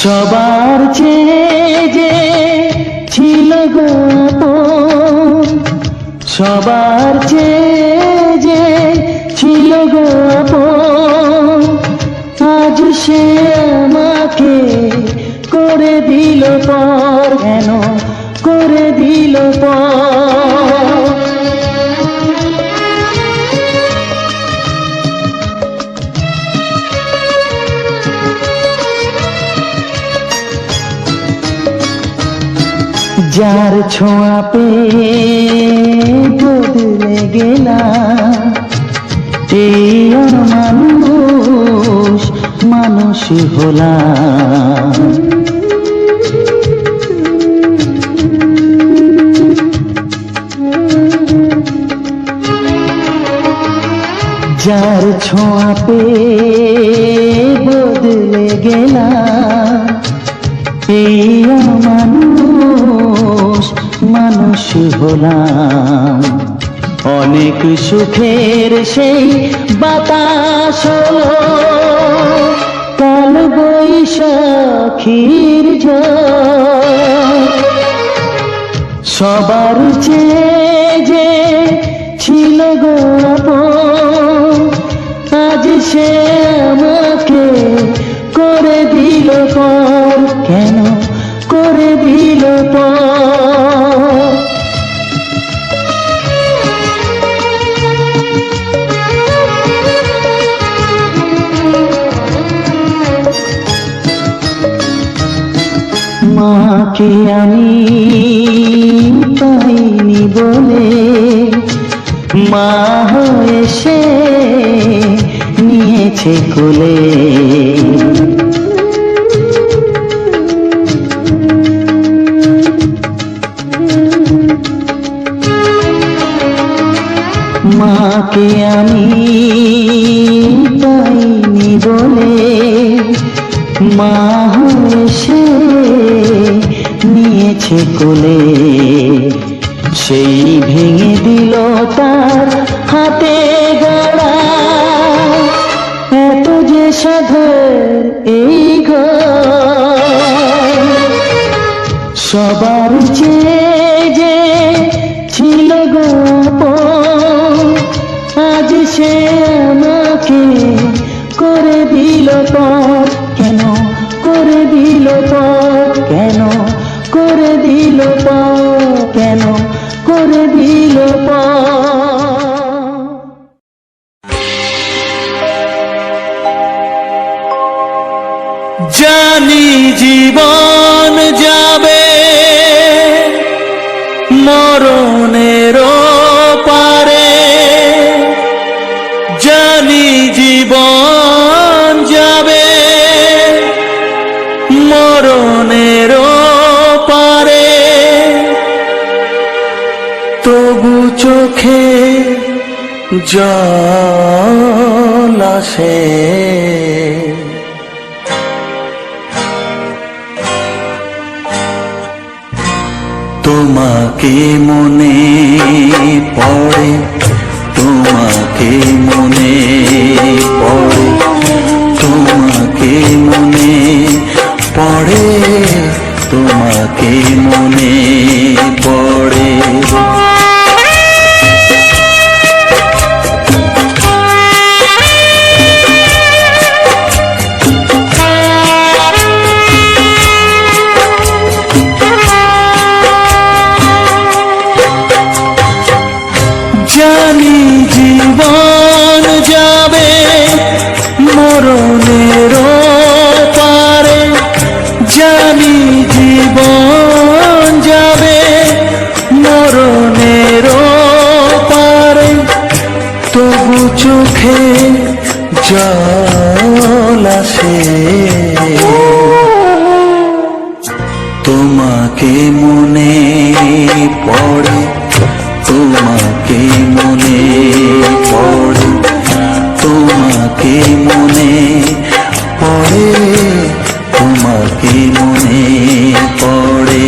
সবার চেয়ে যে ছিল গো আপন, সবার চেয়ে যে ছিল গো আপন, আজ সে আমাকে করে দিল পর, কেন করে দিল পর। যার ছোঁয়া পেয়ে বদলে গেলাম, এই মানুষ মানুষ হলাম। যার ছোঁয়া পেয়ে বদলে গেলাম, এই মানুষ মানুষ হলাম। অনেক সুখের সেই বাতাস হলো, কাল বৈশাখীর ঝড়। সবার চেয়ে যে ছিল গো আপন, আজ সে আমাকে করে দিল পর, কেন করে দিল পর। মাকে আমি পাইনি বলে, মা হয়ে সে নিয়েছে কোলে। মাকে আমি পাইনি বলে, মা হয়ে সে নিয়েছে কোলে। সেই ভেঙে দিল তার হাতে গড়া, এত যে সাধের এই ঘর। সবার চেয়ে যে ছিল গো আপন, আজ সে আমাকে করে দিল পর, কেন করে দিল পর, কেন করে দিল পর, কেন করে দিল পর। জানি জীবন যাবে মরণের পারে, জানি জীবন যাবে মরণের পারে, তবু চোখে জল আসে। তোমাকে মনে পড়ে, তোমাকে মনে পড়ে, তোমাকে মনে পড়ে, তোমাকে মনে পড়ে। জানি জীবন যাবে মরণের পারে, জানি জীবন যাবে মরণের পারে, তবু চোখে জল আসে। তোমাকে মনে পড়ে, তোমাকে মনে পড়ে, তোমাকে মনে পড়ে, তোমাকে মনে পড়ে।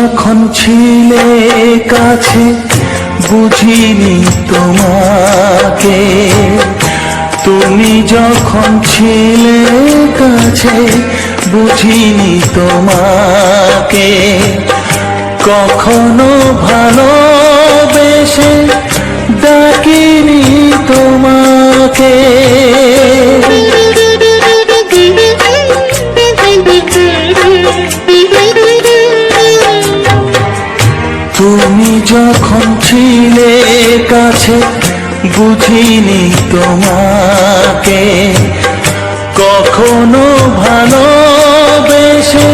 যখন ছিলে কাছে বুঝিনি তোমাকে, তুমি যখন ছিলে কাছে বুঝিনি তোমাকে, কখনো ভালোবেসে ডাকিনি তোমাকে। তুমি যখন ছিলে কাছে বুঝিনি তোমাকে, কখনো ভালোবেসে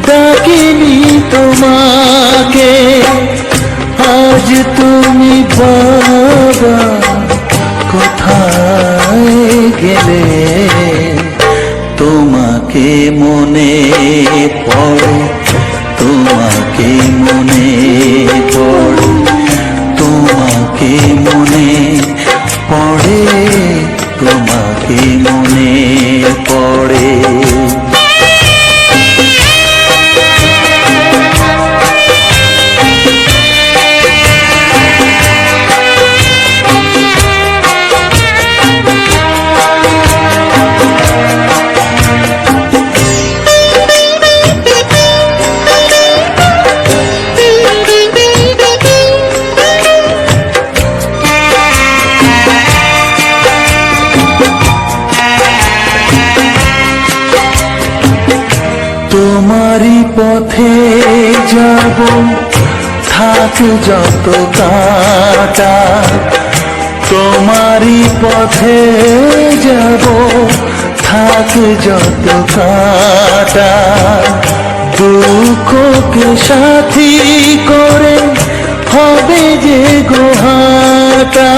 ডাকিনি তোমাকে। আজ তুমি বাবা কোথায় গেলে, তোমাকে মনে পড়ে, তোমাকে মনে পড়ে, তোমাকে মনে পড়ে, তোমাকে মনে পড়ে। তোমারই পথে যাব, থাক যত কাঁটা, তোমারই পথে যাব, থাক যত কাঁটা। দুঃখকে সাথী করে হবে যে গোহাটা।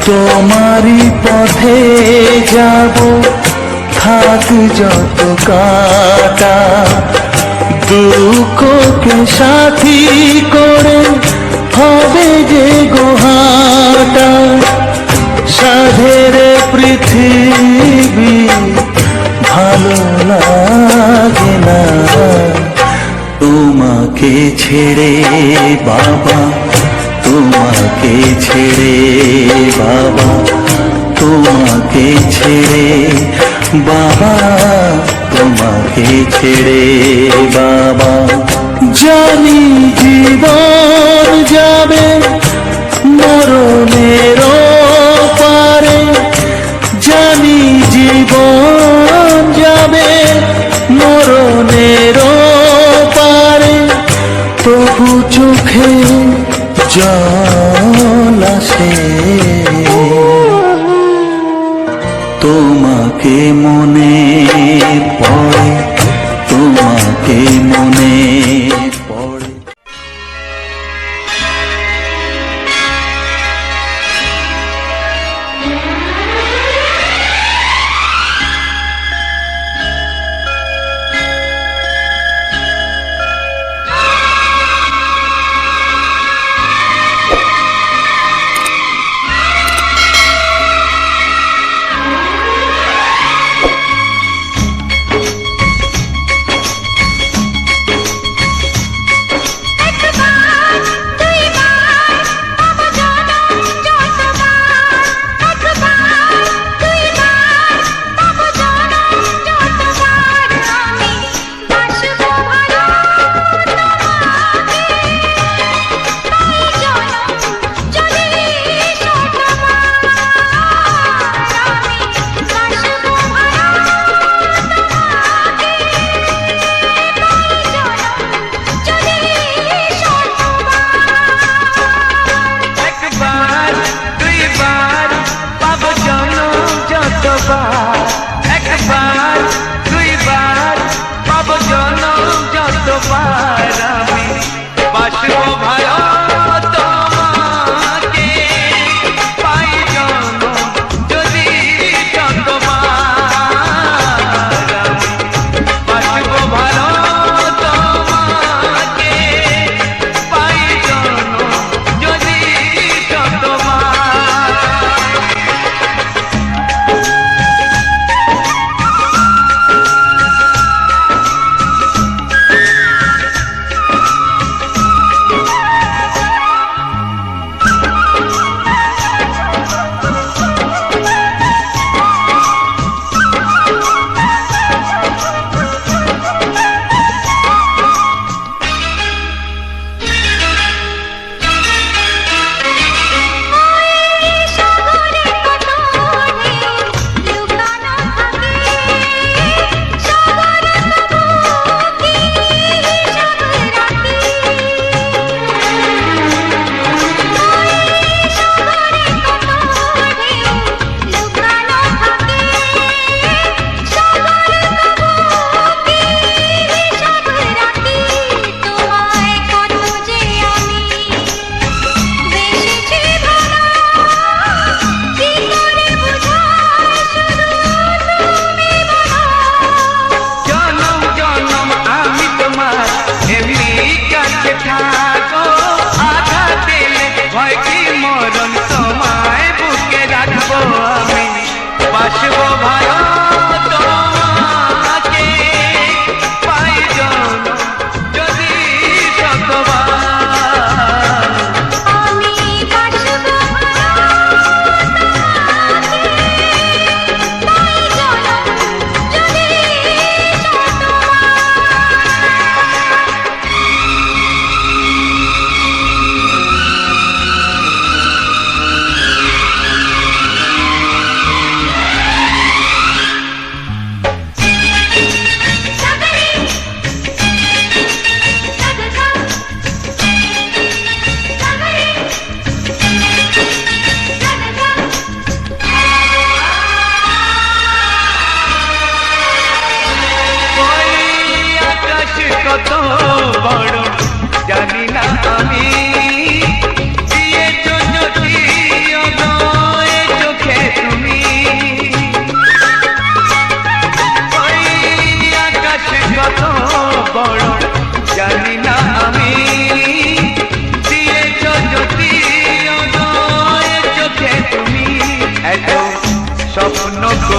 তোমারই পথে যাব, থাক যত কাঁটা, দুঃখকে সাথী করে হবে যে গোহাটা। সাধের পৃথিবী ভালো লাগে না, তোমাকে ছেড়ে বাবা, তোমাকে ছেড়ে বাবা, তোমাকে ছেড়ে বাবা, তোমাকে ছেড়ে বাবা। জানি জীবন যাবে মরণের পারে, জানি জীবন যাবে মরণের পারে, তবু চোখে জল আসে, তোমাকে মনে পড়ে, তোমাকে মনে পড়ে।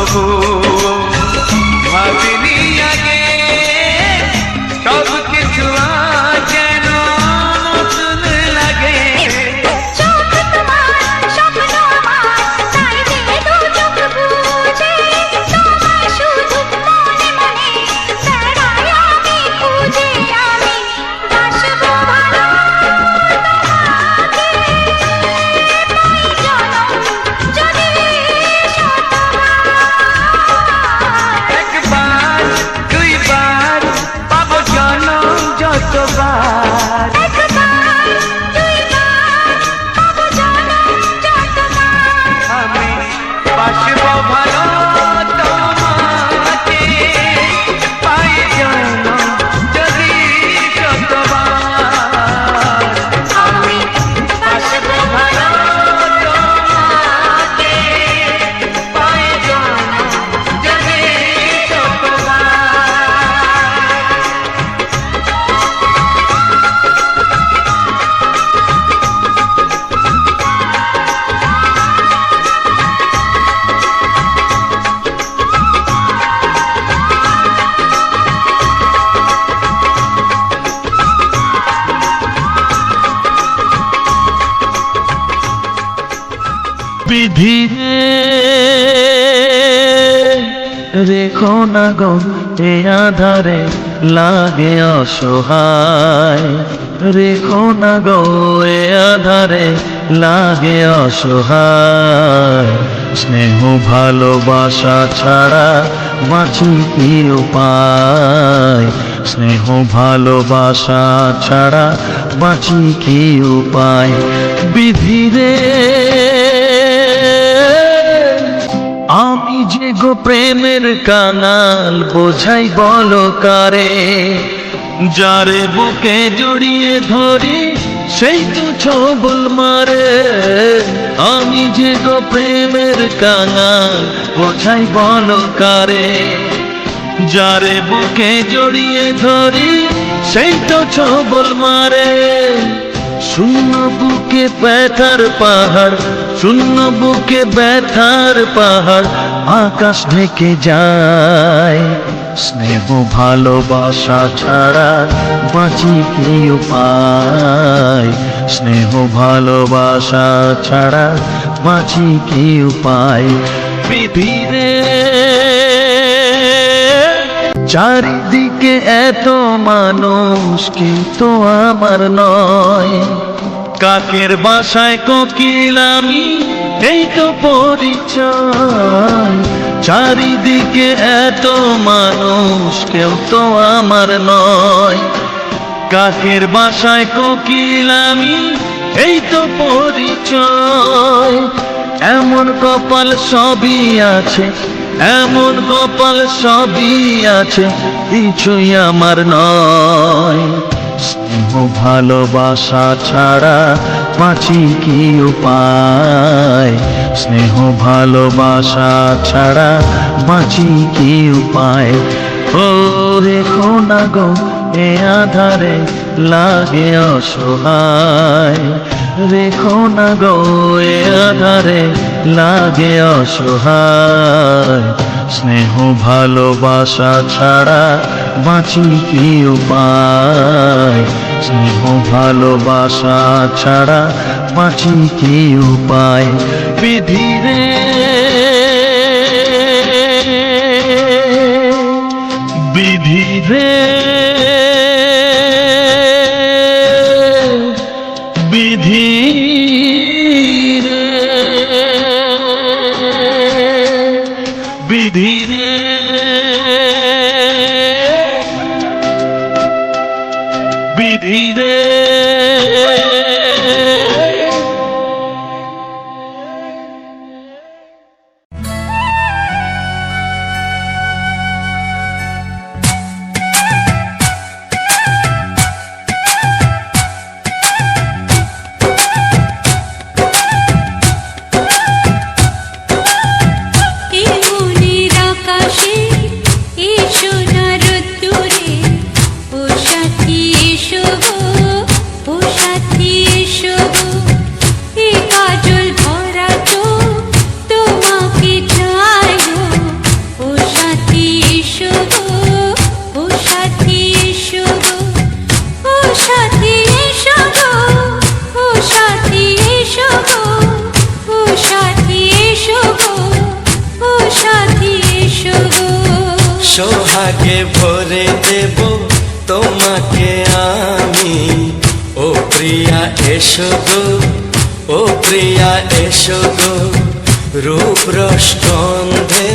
তবু ভাবিনি আগে সব কিছু আজ যেন নতুন লাগে। চোখ তোমার স্বপ্ন আমার, তাই যে দু চোখ বুঝে তোমায় শুধু মনে মনে বেড়াই আমি খুঁজে। আমি বাসবো ভালো তোমাকে, পাই জনম যদি শতবার। একবার দুইবার পাবো জনম যতবার। একবার দুইবার পাবো জনম যতবার। আমি বাসবো ভালো তোমাকে, পাই জনম যদি শতবার। আমি বাসবো ভালো তোমাকে, পাই জনম যদি শতবার। বিধি রেখো না গো এ আধারে লাগে অসহায়, রেখো না গো এ আধারে লাগে অসহায়। স্নেহ ভালোবাসা ছাড়া বাঁচি কি উপায়, স্নেহ ভালোবাসা ছাড়া বাঁচি কি উপায়। বিধি রে আমি যে গো প্রেমের কাঙাল, বোঝাই বলো কারে, যারে বুকে জড়িয়ে ধরি সেই তো ছবল মারে। আমি যে গো প্রেমের কাঙাল, বোঝাই বলো কারে, যারে বুকে জড়িয়ে ধরি সেই তো ছবল মারে। শূন্য বুকে ব্যথার পাহাড়, শূন্য বুকে ব্যথার পাহাড় আকাশ ঢেকে যায়। স্নেহ ভালোবাসা ছাড়া বাঁচি কি উপায়, স্নেহ ভালোবাসা ছাড়া বাঁচি কি উপায়। বিধিরে চারিদিকে এত মানুষ কিন্তু আমার নয়, কাকের বাসায় কোকিল আমি এই তো পরিচয়। চারিদিকে এত মানুষ কেউ তো আমার নয়, কাকের বাসায় কোকিল আমি এই তো পরিচয়। এমন কপাল সবই আছে, এমন কপাল সবই আছে, কিছুই আমার নয়। স্নেহ ভালোবাসা ছাড়া বাঁচি কি উপায়, স্নেহ ভালোবাসা ছাড়া বাঁচি কি উপায়। ও রেখো না গো এ আধারে লাগে অসহায়, রেখো না গো এ আধারে লাগে অসহায়। স্নেহ ভালোবাসা ছাড়া বাঁচি কি উপায়, স্নেহ ভালোবাসা ছাড়া বাঁচি কি উপায়। বিধিরে বিধিরে বিধি রে বিধি রে বিধি রে। সোহাগে ভরে দেব তোমাকে আমি। ও প্রিয়া এসো গো, ও প্রিয়া এসো গো, রূপ রস গন্ধে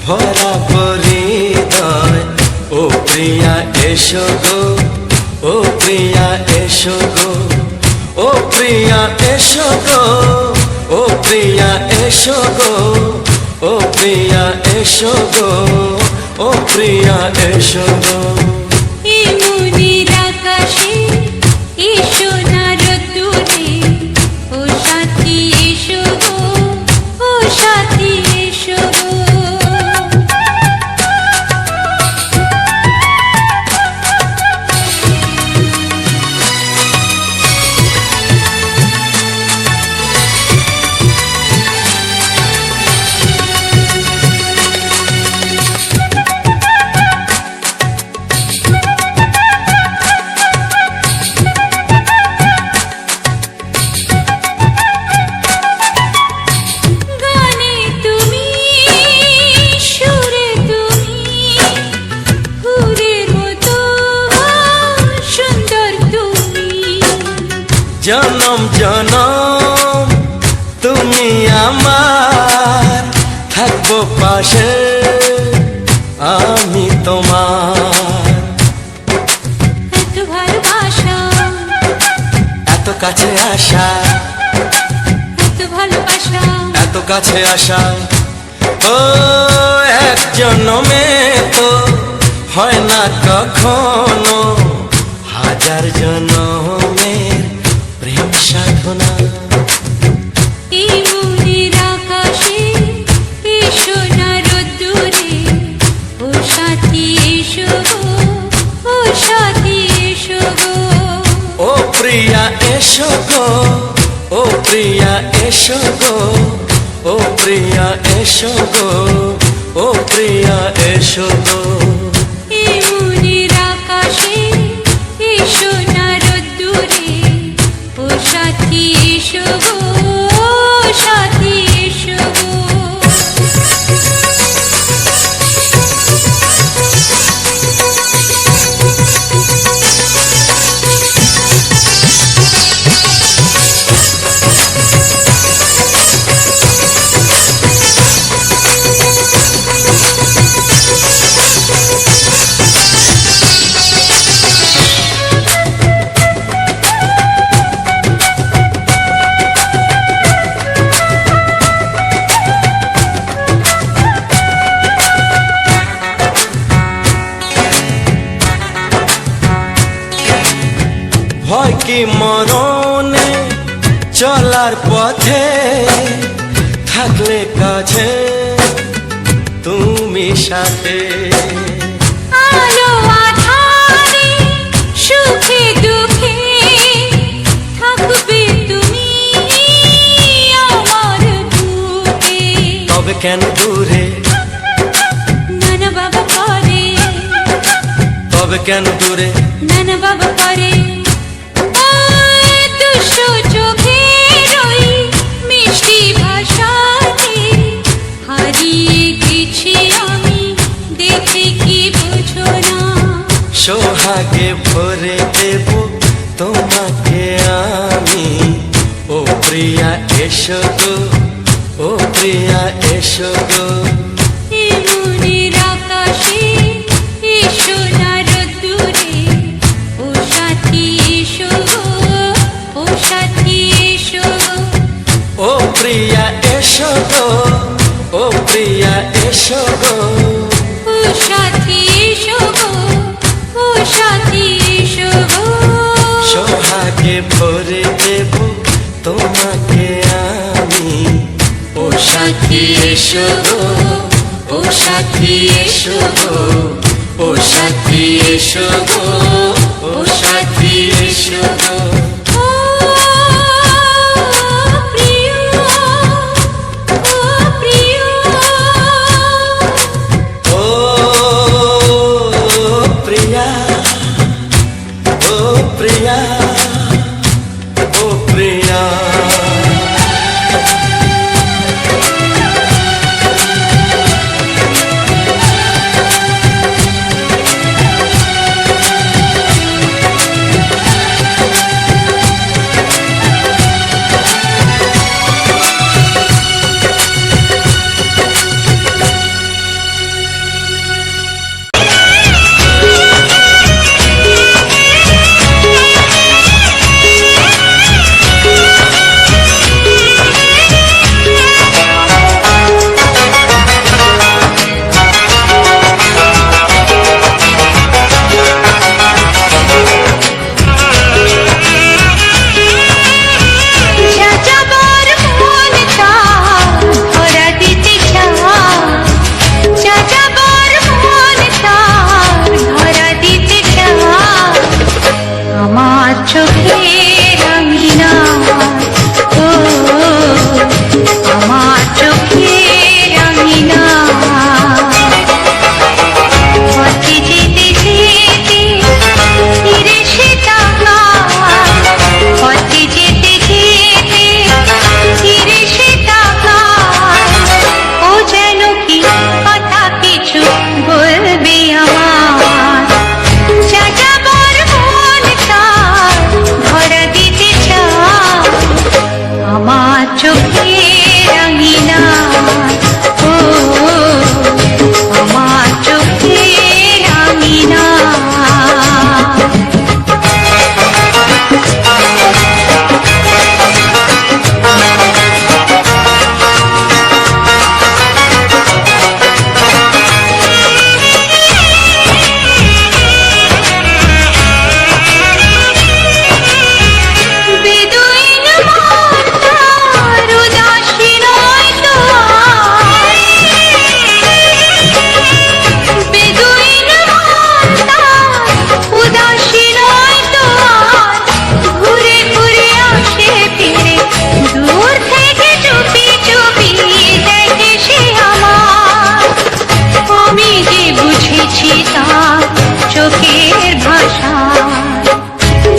ভরা পরিদয়। ও প্রিয়া এসো গো, ও প্রিয়া এসো গো, ও প্রিয়া এসো গো, ও প্রিয়া এসো গো, ও প্রিয়া এসো গো, ও প্রিয়া এসো গো। এই মনের আকাশে এসো না রোদ্দুরে, ও সাথী এসো গো, ও সাথী এসো গো। গানে তুমি, সুরে তুমি, ফুলের মতো সুন্দর তুমি। জনম জনম তুমি আমার, থাকবো পাশে আমি তোমার। এত ভালোবাসা, এত কাছে আসা, এত ভালোবাসা, এত কাছে আসা, ও এক জন্মে তো হয় না কখনো, হাজার জন্মের প্রেম সাধনা। এই মনের আকাশে এসো না রোদ্দুরে, ও সাথী এসো গো, ও সাথী এসো গো। ও প্রিয়া এসো গো, ও প্রিয়া এসো গো, ও প্রিয়া এসো গো, ও প্রিয়া এসো গো। এই মনের আকাশে এসো না রোদ্দুরে, ও সাথী এসো গো, ও সাথী এসো গো। ভয় কি মরণে চলার পথে, থাকলে কাছে তুমি সাথে। আলো আঁধারে, সুখে দুঃখে, থাকবে তুমি আমার বুকে। তবে কেন দূরে, নানা বাবা করে, তবে কেন দূরে, নানা বাবা করে। ওই দুষ্টু চোখের ওই মিষ্টি ভাষাতে হারিয়ে গেছি আমি, দেখে কি বুঝো না। সোহাগে ভরে দেব তোমাকে আমি। ও প্রিয়া এসো গো, ও প্রিয়া এসো গো। এই মনের আকাশে এসো না রোদ্দুরে, ও সাথী এসো গো, ও সাথী এসো গো। ও প্রিয়া এসো গো, ও প্রিয়া এসো গো। ও সাথী এসো গো, ও সাথী এসো গো। সোহাগে ভরে দেব তোমাকে আমি। ও সাথী এসো গো, ও সাথী এসো গো, ও সাথী এসো গো, ও সাথী এসো গো। ও প্রিয়, ও প্রিয়, ও প্রিয়া, ও প্রিয়া, ও প্রিয়া। আমার চোখে রাঙিনা, ও আমার চোখে রাঙিনা। বেদুইন মন তার উদাসী নয় তো আর। বেদুইন মন তার উদাসী নয় তো আর। ঘুরে ঘুরে আসে ফিরে দূর থেকে চুপি চুপি দেখে সে আমার। আমি যে বুঝেছি তার চোখের ভাষা,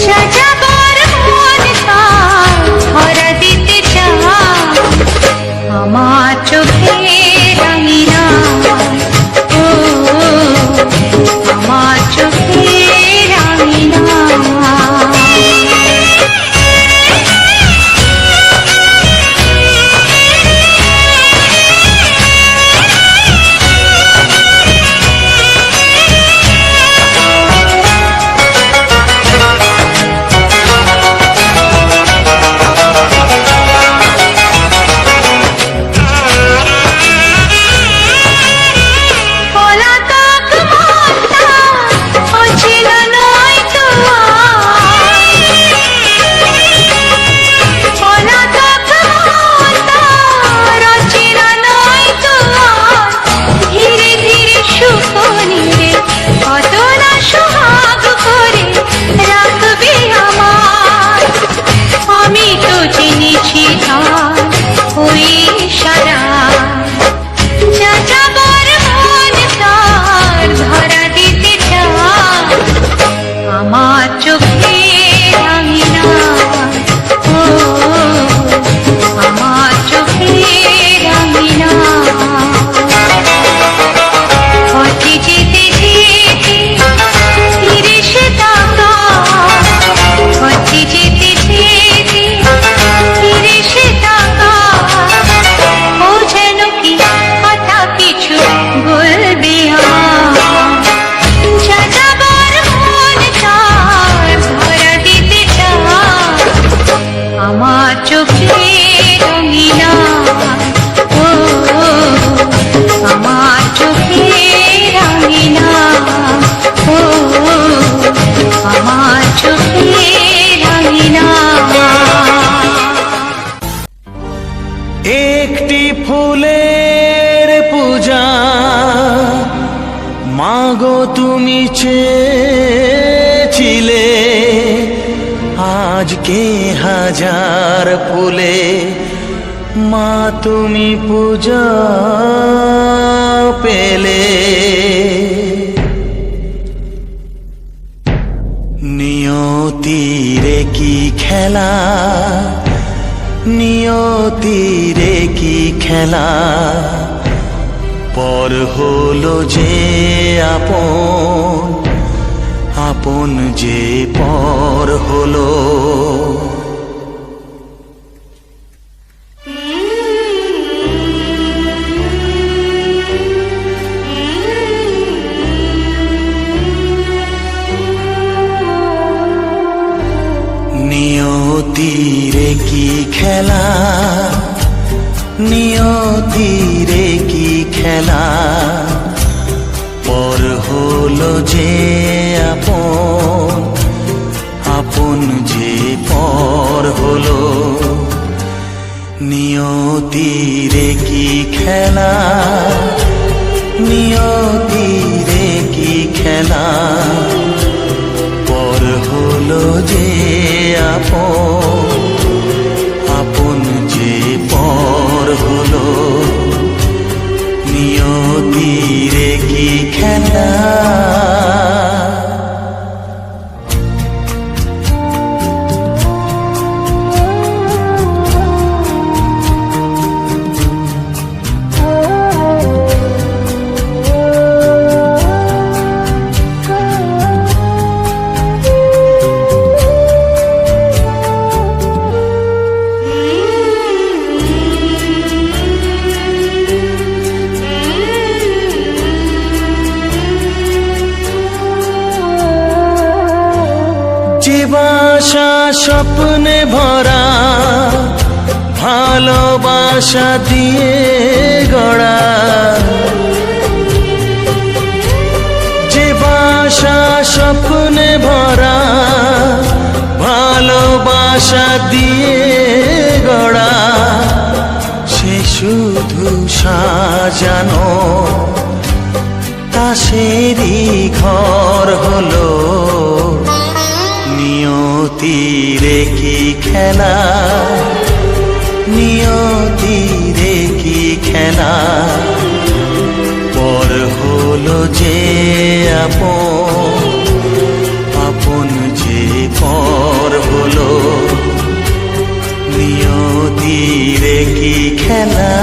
যাযাবর মন তার ধরা দিতে চায়। আমার চোখে রাঙিনা, ও আমার চোখে রাঙিনা। পলাতক মন তার অচেনা নয় তো আর। পলাতক মন তার অচেনা নয় তো আর। ধীরে ধীরে সুখনিরে কত না সোহাগ করে রাখবে আমার। আমি তো চিনেছি তার ওই সারা, যাযাবর মন তার ধরা দিতে চায়। আমার চোখে রাঙিনা, ও আমার চোখে রাঙিনা। পথে যেতে যেতে ফিরে সে তাকায়। পথে যেতে যেতে ফিরে সে তাকায়। ও যেন কি কথা কিছু বলবে আমার। যাযাবর মন তার ধরা দিতে চায়। আমার চোখে রঙিনা, ও আমার চোখে রঙিনা, ও আমার চোখে রঙিনা। একটি ফুলের পূজা মাগো তুমি চেয়েছিলে, আজকে হাজার ফুলে মা তুমি পূজা পেলে। নিয়তিরে কি খেলা, নিয়তিরে কি খেলা, পর হলো যে আপন, আপন যে পর হলো। নিয়তিরে কি খেলা, নিয়তিরে কি খেলা, পর হলো যে আপন, আপন যে পর হলো। নিয়তিরে কি খেলা, নিয়তিরে কি খেলা, পর হলো যে আপন, আপন যে পর হলো। নিয়তিরে কি খেলা। বাসা স্বপ্নে ভরা ভালোবাসা দিয়ে গড়া, যে বাসা স্বপ্নে ভরা ভালোবাসা দিয়ে গড়া, সে শুধু সাজানো তাসেরই ঘর হলো। নিয়তির কি খেলা, নিয়তির কি খেলা, পর হলো যে আপন, আপন যে পর হলো। নিয়তির কি খেলা।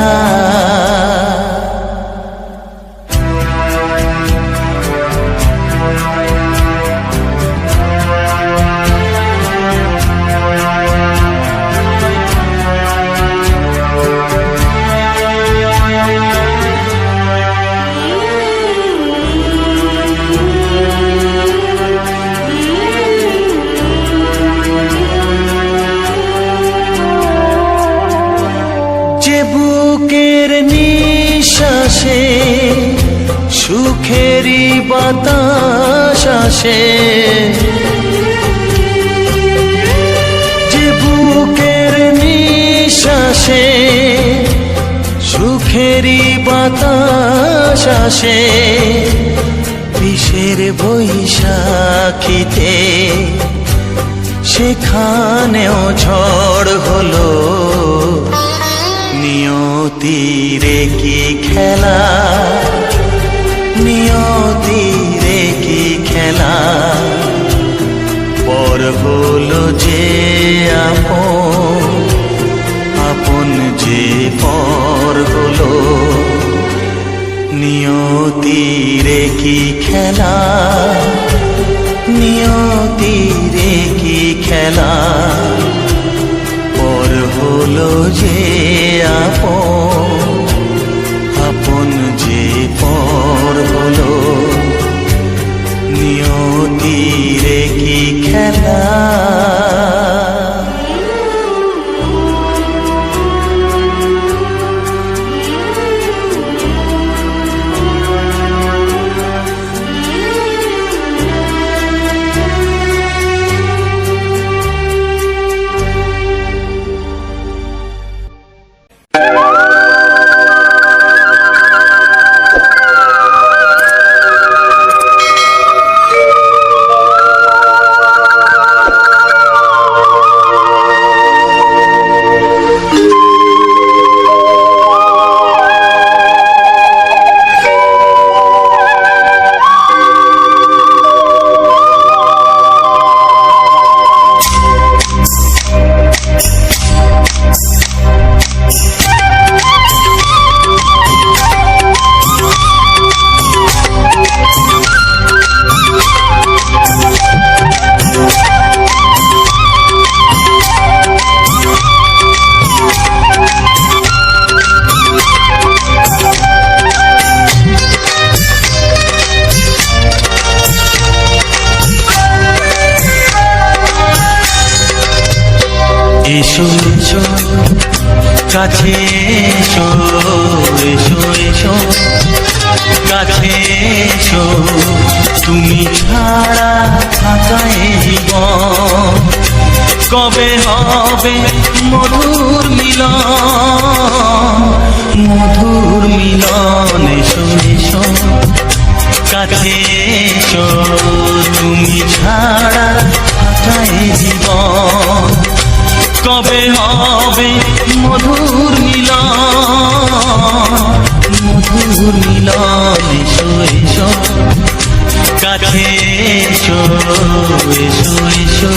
বুকের নিঃশ্বাসে সুখেরই বাতাস আসে, যে বুকের নিঃশ্বাসে সুখেরই বাতাস আসে, বিষের বৈশাখীতে সেখানেও ঝড় হলো। নিয়তির কি খেলা, নিয়তির কি খেলা, পর হলো যে আপন, আপন যে পর হলো। নিয়তির কি খেলা, নিয়তির কি খেলা, পর হলো যে আপন, আপন যে পর হলো। নিয়তির কি খেলা। এসো এসো কাছে এসো, এসো এসো কাছে এসো, তুমি ছাড়া থাকা জীবন কবে হবে মধুর মিলন, মধুর মিলন। এসো এসো কাছে এসো, তুমি ছাড়া থাকা জীবন কবে হবে মধুর মিলন, মধুর মিলন। এসো এসো কাছে এসো, এসো এসো।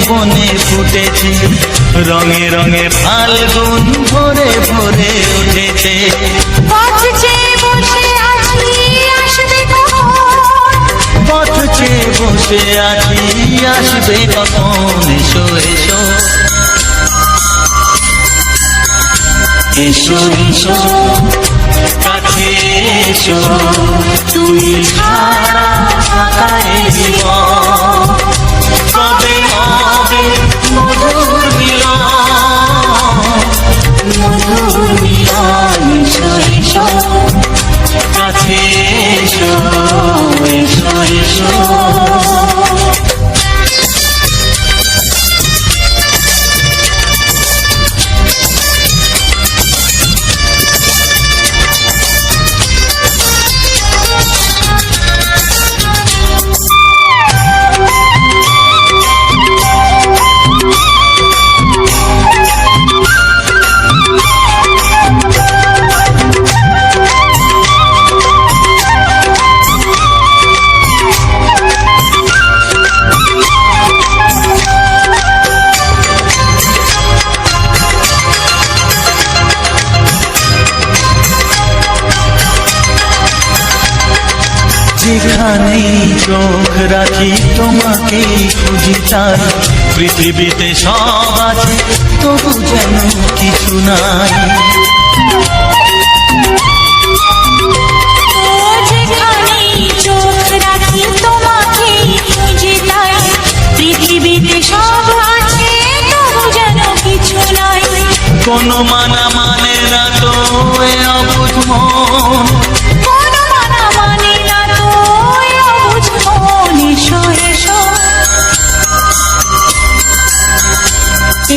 বনে ফুটেছে, রঙে রঙে ফাল্গুন ভরে ভরে উঠেছে। পথ চেয়ে বসে আছি আসবে কখন, পথ চেয়ে বসে আছি আসবে কখন, এসো এসো এসো এসো কাছে এসো, তুমি ছাড়া ফাঁকা এ জীবন, কবে হবে মধুর মিলন, মধুর মিলন, এসো এসো কাছে এসো, এসো এসো। যেখানেই চোখ রাখি তোমাকেই খুঁজি চাই, পৃথিবীতে সব আছে তবু যেন কিছু নাই। যেখানেই চোখ রাখি তোমাকেই খুঁজে যাই, পৃথিবীতে সব আছে তবু যেন কিছু নাই। কোনো মানা মানে না তো এ অবুঝ মন, কোনো মানা মানে না তো এ অবুঝ মন, এসো এসো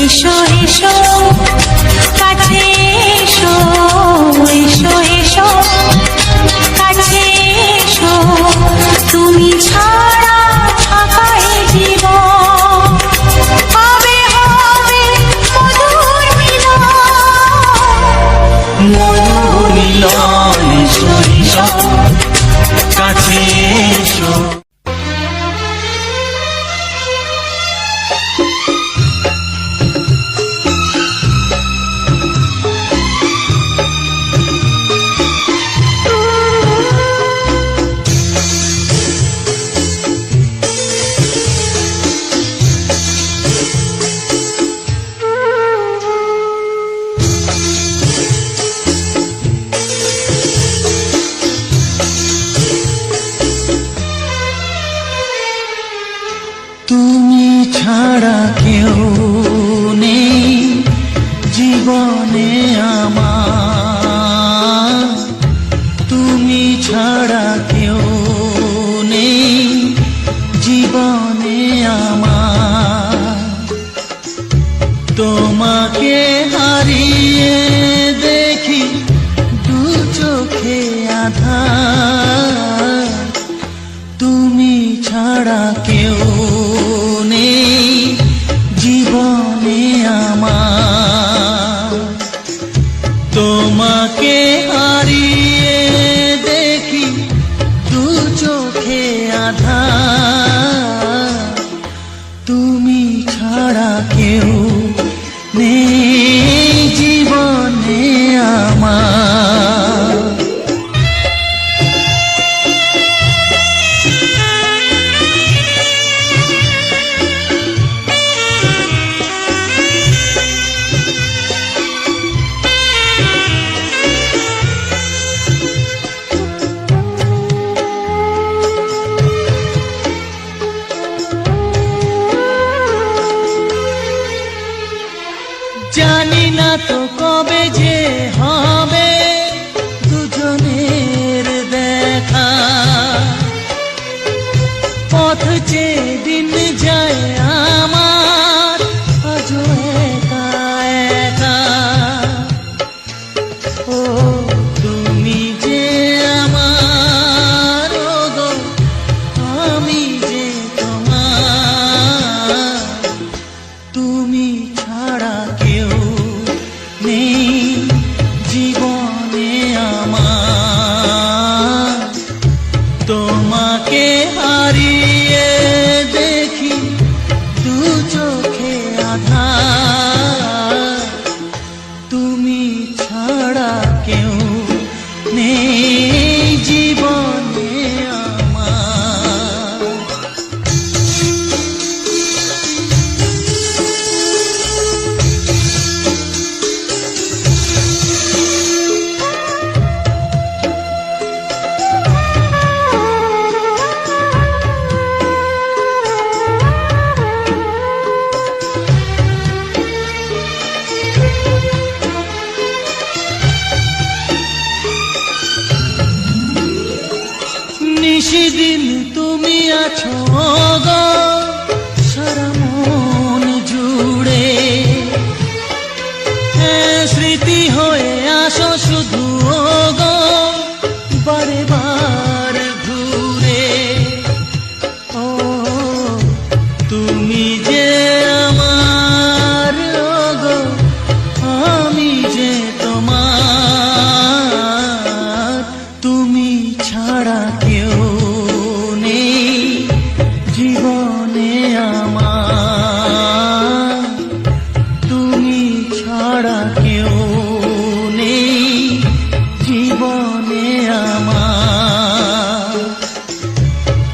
এসো এসো কাছে এসো, এসো এসো কাছে এসো, তুমি ছাড়া ফাঁকা এ জীবন, হবে হবে মধুর মিলন, মধুর মিলন, এসো এসো কাছে এসো। তুমি ছাড়া কেউ নেই জীবনে আমার, তুমি ছাড়া কেউ নেই জীবনে আমার, তোমাকে হারিয়ে দেখি দু চোখে আধার, তুমি ছাড়া কেউ নেই জীবনে আমার, ছাড়া কেউ নেই জীবনে আমার। নিশিদিন তুমি আছো গো সারা মন জুড়ে, স্মৃতি হয়ে আসো শুধু গো বারে বার ঘুরে। ও তুমি যে আমার গো আমি যে তোমার, তুমি ছাড়া কেউ নেই জীবনে আমার, তুমি ছাড়া কেউ নেই জীবনে আমার।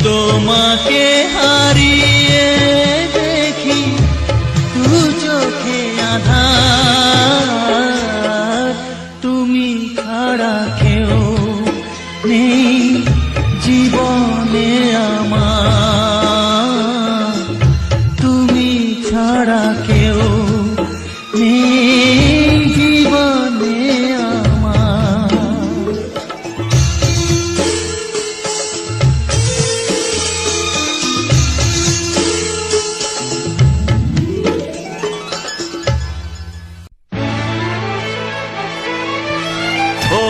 তোমাকে হারিয়ে দেখি দু চোখে আঁধার, তুমি ছাড়া কেউ নেই জীবনে আমার, তুমি ছাড়া কেউ নেই জীবনে আমার। ও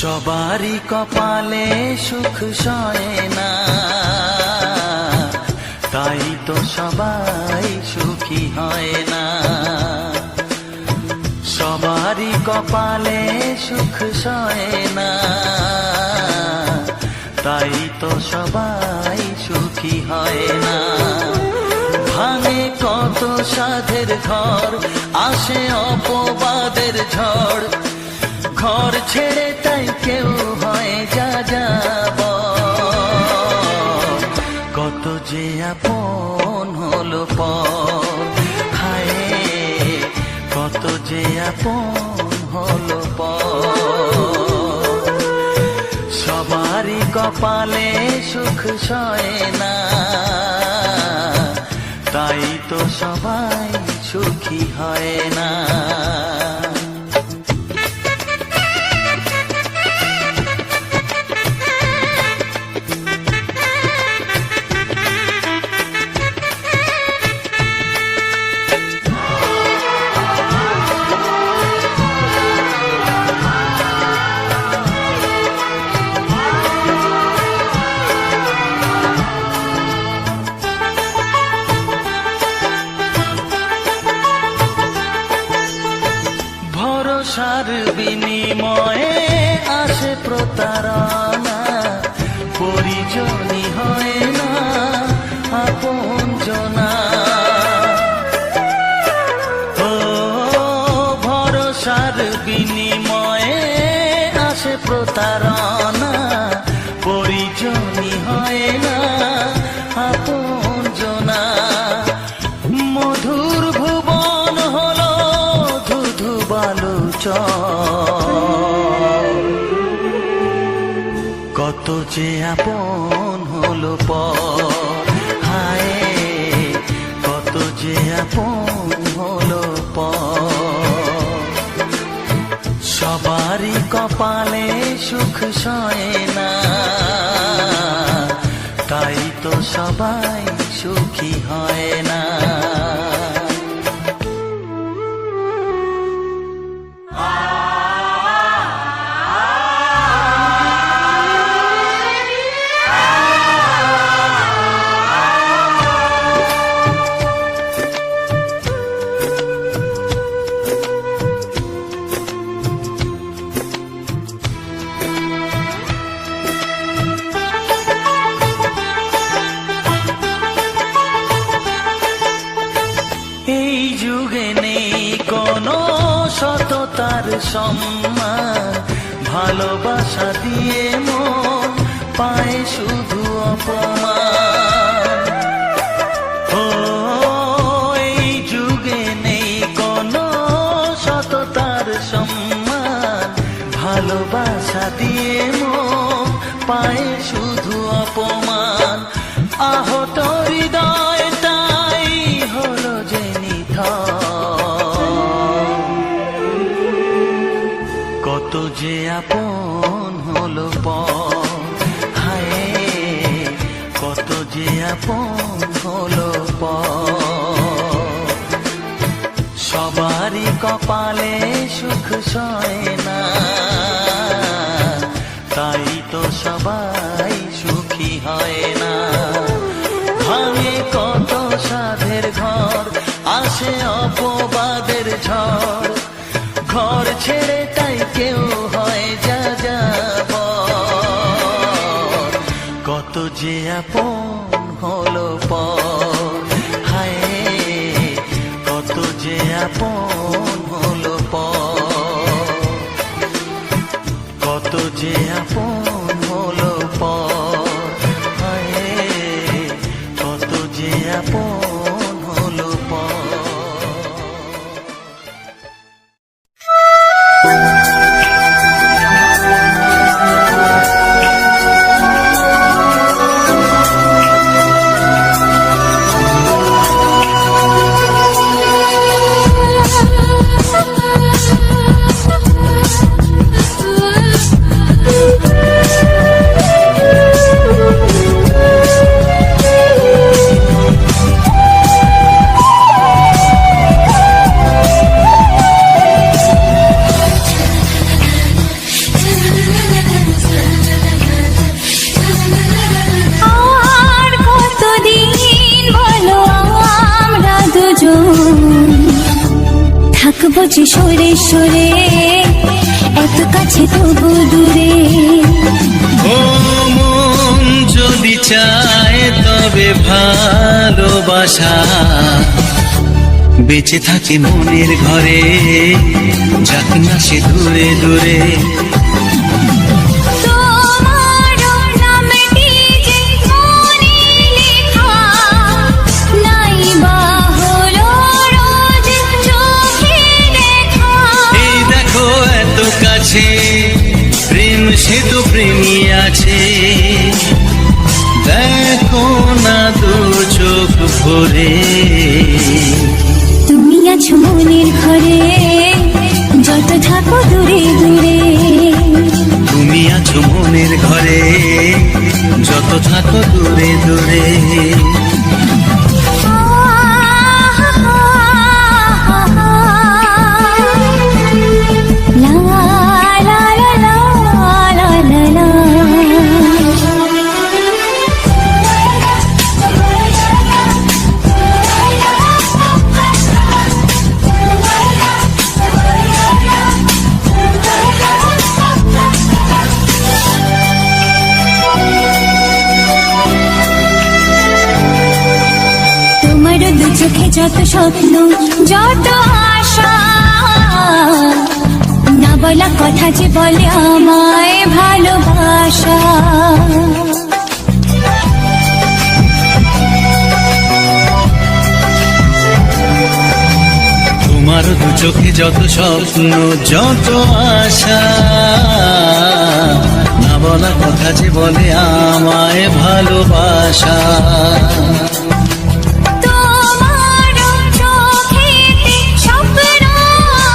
সবারই কপালে সুখ সয় না, তাই তো সবাই সুখী হয় না। সবারই কপালে সুখ সয় না, তাই তো সবাই সুখী হয় না। ভাঙে কত সাধের ঘর, আসে অপবাদের ঝড়, ঘর ছেড়ে তাই কেউ হয় যা যাব। কত যে আপন হলো পর, হায় কত যে আপন হলো পর। সবারই কপালে সুখ সয় না, তাই তো সবাই সুখী হয় না। ভরসার বিনিময়ে আসে প্রতারণা, পরিজনই হয় না আপনজনা। ও ভরসার বিনিময়ে আসে প্রতারণা, পরিজনই হয় না আপনজনা। মধুর ভুবন হলো ধুধু বালুচর, কত যে আপন হলো পর, হায় কত যে আপন হলো পর। সবারই কপালে সুখ সয় না, তাই তো সবাই সুখী হয় না। তার সম্মান, ভালোবাসা দিয়ে মন পায় শুধু অপমান। ও এই যুগে নেই কোনো সততার সম্মান, ভালোবাসা দিয়ে মন পায় শুধু অপমান। আহত হৃদয়টাই হলো যে নিথর, কত যে আপন হলো পর, হায় কত যে আপন হলো পর। সবারই কপালে সুখ সয় না, তাই তো সবাই সুখী হয় না। ভাঙে কত সাধের ঘর, আসে অপবাদের ঝড়, ঘর ছেড়ে তাই কেউ হয় যা যাবর। কত যে আপন হলো পর, হায় কত যে আপন হলো পর, কত যে আপন হলো পর, হায় কত যে আপন হলো পর। আর কতদিন বলো আমরা দুজন থাকবো যে সরে সরে, এত কাছে তবু দূরে। ও মন যদি চায় তবে ভালোবাসা বেঁচে থাকে মনের ঘরে, যাক না সে দূরে দূরে। তোমারও নামটি যে মনে লেখা, নাই বা হলো রোজ চোখে দেখা। এই দেখো এত কাছে প্রেম, সে তো প্রেমী আছে, দেখো না দু চোখ ভরে। তুমি আছো মনের ঘরে, যত থাকো দূরে দূরে। তুমি আছো মনের ঘরে, যত থাকো দূরে দূরে। লা লা লা লা লা লা লা। তোমার দু চোখে যত স্বপ্ন, যত আশা, না বলা কথা যে বলে আমায় ভালোবাসা। তোমার দু চোখে যত স্বপ্ন, যত আশা, না বলা কথা যে বলে আমায় ভালোবাসা। তোমার চোখেতে স্বপ্ন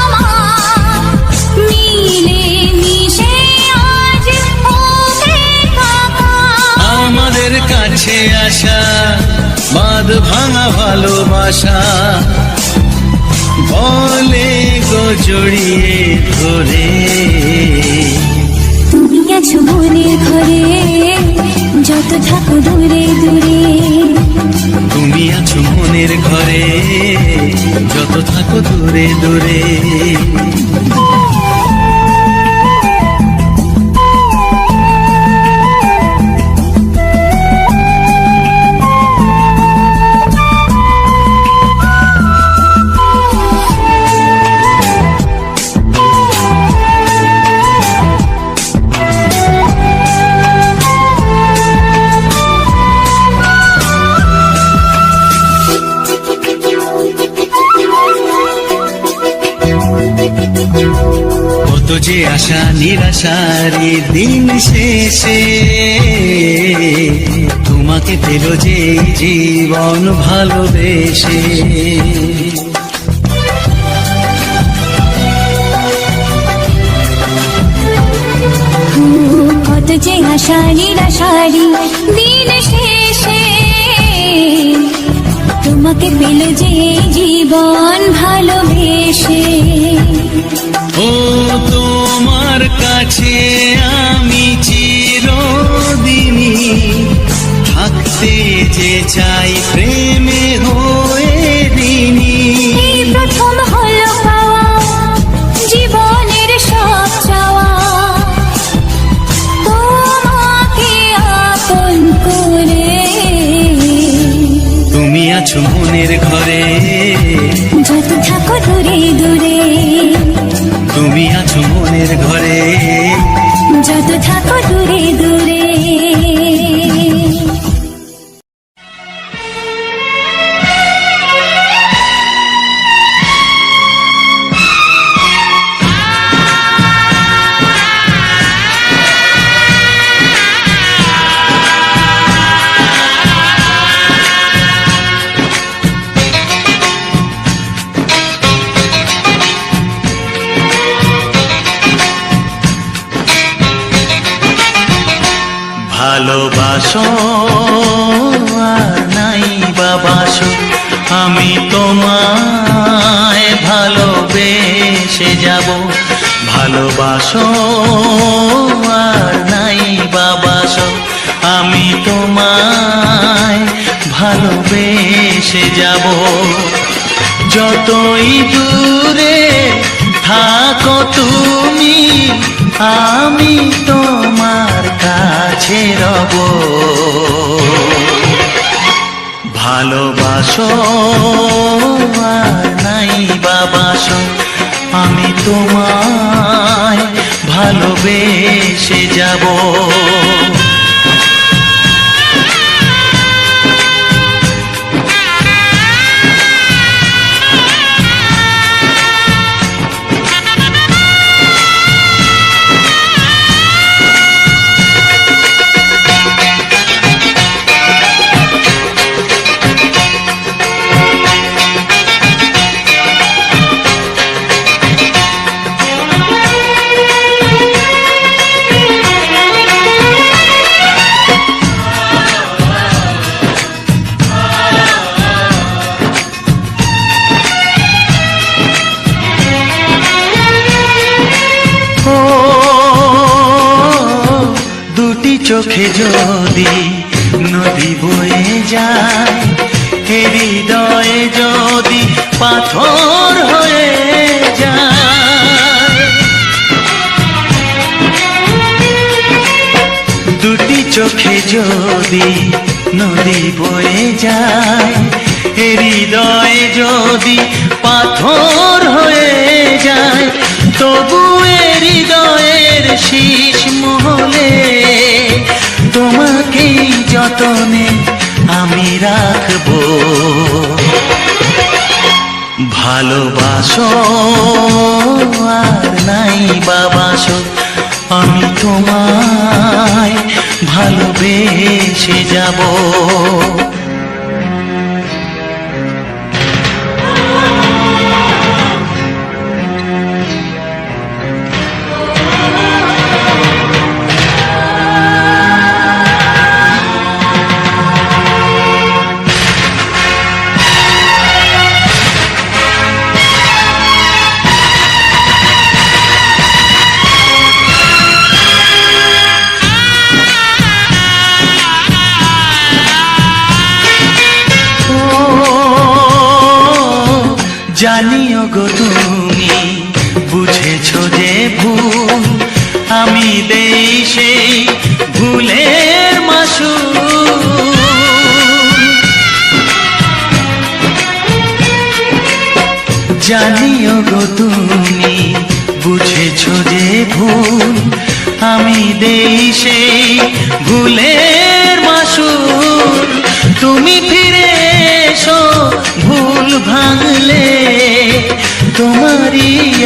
আমার, মিলে মিশে আজ ওকে থাকা। আমাদের কাছে আসা বাঁধ ভাঙা ভালোবাসা, বলে গো জড়িয়ে ধরে। তুমি আছো মনের ঘরে, যত থাকো দূরে দূরে। তুমি আছো মনের ঘরে, যত থাকো দূরে দূরে। কত যে আশা নিরাশারি দিন শেষে তোমাকে পেল যে এই জীবন ভালোবেসে। কত যে আশা নিরাশারি দিন শেষে তোমাকে পেল যে জীবন ভালোবেসে। ও তোমার কাছে আমি চিরদিনই থাকতে যে চাই প্রেমে হয়ে দিনই। এই প্রথম হলো পাওয়া জীবনের সব চাওয়া, তোমাকে আপন করে। তুমি আছো মনের ঘরে, যত থাকো দূরে দূরে, তুমি আছো মনের ঘরে, যত থাকো দূরে দূরে। ভালোবাসো আর নাই বাবাসো, আমি তোমায় ভালোবেসে যাব। ভালোবাসো আর নাই বাবাসো, আমি তোমায় ভালোবেসে যাব। যতই দূরে থাকো তুমি, আমি তোমার কাছে রব। ভালোবাসো আর নাই বাবাসো, আমি তোমায় ভালোবেসে যাব। চোখে যদি নদী বয়ে যায়, হৃদয়ে যদি পাথর হয়ে যায়। দুটি চোখে যদি নদী বয়ে যায়, হৃদয়ে যদি পাথর হয়ে যায়, তবু হৃদয়ের শীষ মহলে তোমাকেই যতনে আমি রাখবো। ভালোবাসো আর নাই বাবাসো, আমি তোমায় ভালোবেসে যাব।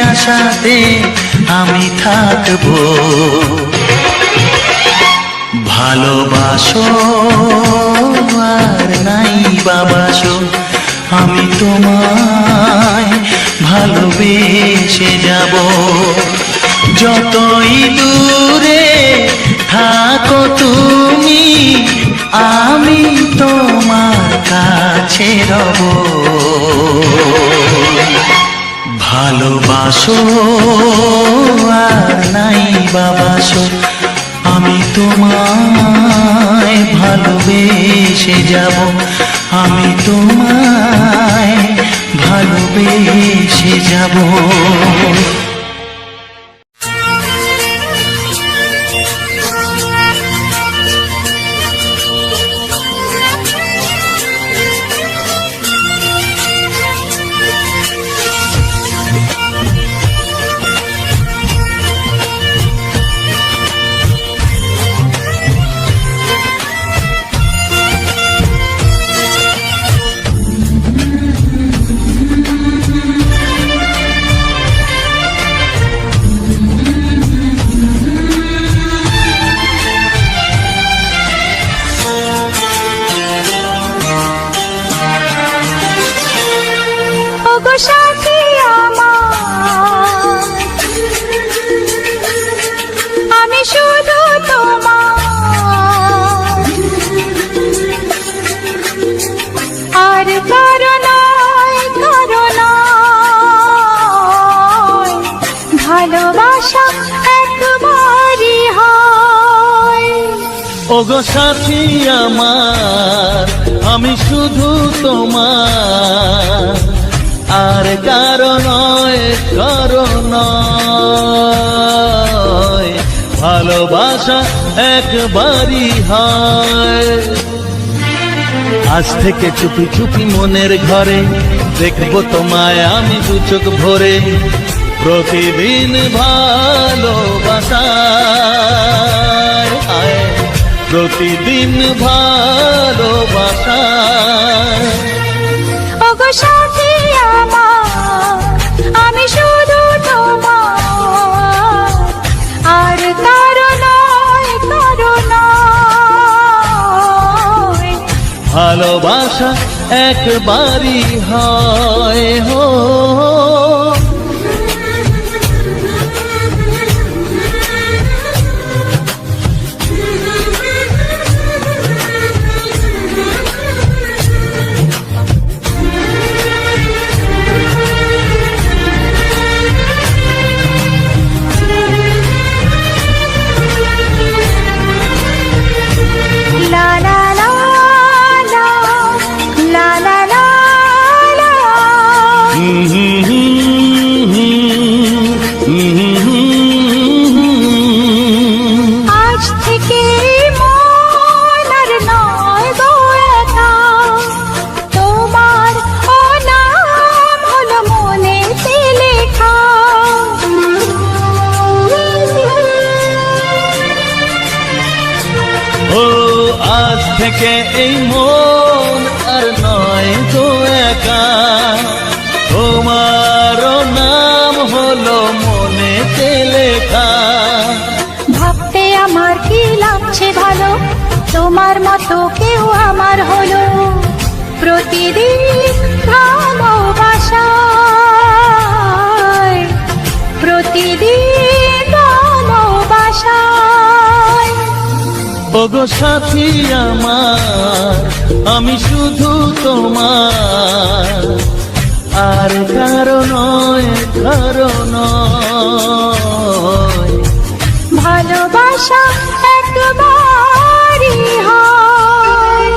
আশাতে আমি থাকবো। ভালোবাসো আর নাই বাবাসো, আমি তোমায় ভালোবেসে যাব। যতই দূরে থাকো তুমি, আমি তোমার কাছে রব। ভালোবাসো আর নাই বাবাসো, আমি তোমায় ভালোবেসে যাব। আমি তোমায় ভালোবেসে যাব। ওগো সাথী আমার, আমি শুধু তোমার, আর কারো নয়, কারো নয়। ভালোবাসা একবারই হয়। ওগো সাথী আমার, আমি শুধু তোমার, আর কারো নয়, কারো নয়। ভালোবাসা একবারই হয়। আজ থেকে চুপি চুপি মনের ঘরে দেখবো তোমায় আমি দু চোখ ভরে। প্রতিদিন ভালোবাসায়, প্রতিদিন ভালোবাসায়। ওগো সাথী আমার, আমি শুধু তোমার, আর কারো নয়, কারো নয়। ভালোবাসা একবারই হয় হো। লা লা লা লা, লা লা লা লা। আজ থেকে মন আর নয় গো একা, তোমার ও নাম হলো মনেতে লেখা। ও আজ থেকে এই মন আর নয় তো একা, তোমার নাম হলো মনেতে লেখা। ভাবতে আমার কি লাগছে ভালো, তোমার মতো কেউ আমার হলো। প্রতিদিন ভালোবাসায়, প্রতিদিন ভালোবাসায়। ওগো সাথী আমার, আমি শুধু তোমার, আর কারো নয়, কারো নয়। ভালোবাসা একবারই হয়।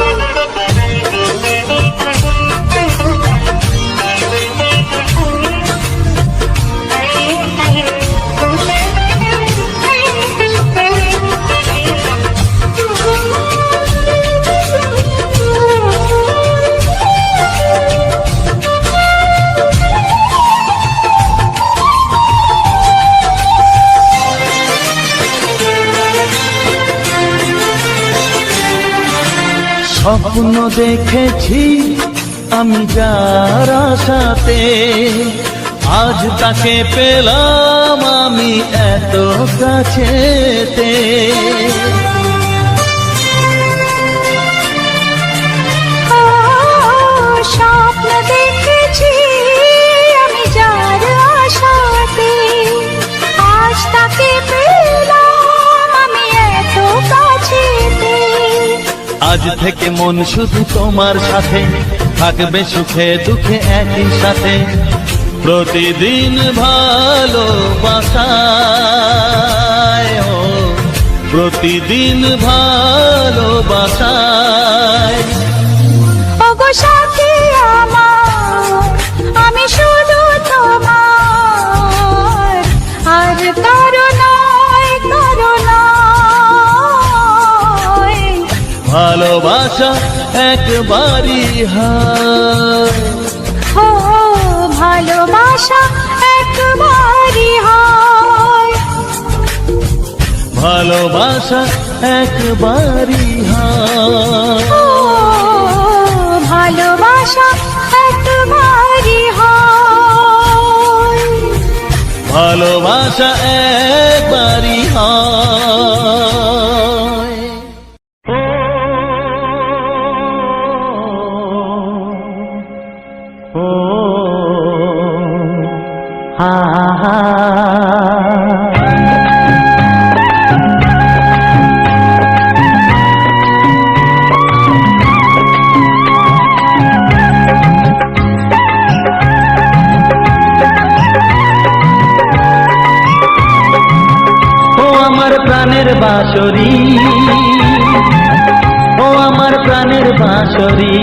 স্বপ্ন দেখেছি আমি যার আশাতে, আজ তাকে পেলাম আমি এত কাছেতে, ও, স্বপ্ন দেখেছি আমি যার আশাতে, আজ তাকে পেলাম আমি এত কাছেতে। আজ থেকে মন শুধু তোমার সাথে, থাকবে সুখে দুঃখে একই সাথে, প্রতিদিন ভালোবাসায়, ও প্রতিদিন ভালোবাসায়। ওগো সাথী আমার, আমি শুধু তোমার, আর কারো নয়, কারো নয়। ভালোবাসা একবারই হয়, ও ভালোবাসা একবারই হয়, ভালোবাসা একবারই হয়, ও ভালোবাসা একবারই হয়, ভালোবাসা একবারই হয়। ও হা হা। ও আমার প্রাণের বাঁশরি, ও আমার প্রাণের বাঁশরি,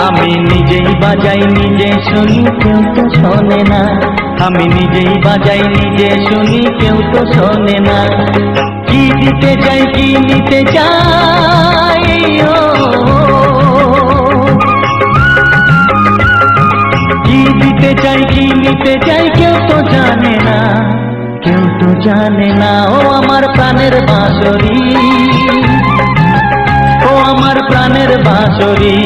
আমি নিজেই বাজাই নিজে শুনি কেউ তো শোনে না, আমি নিজেই বাজাই নিজে শুনি কেউ তো শোনে না। কি দিতে চাই কি নিতে চাই, ও কি দিতে চাই কি নিতে চাই কেউ তো জানে না, কেউ তো জানে না। ও আমার প্রাণের বাঁশরি, ও আমার প্রাণের বাঁশরি,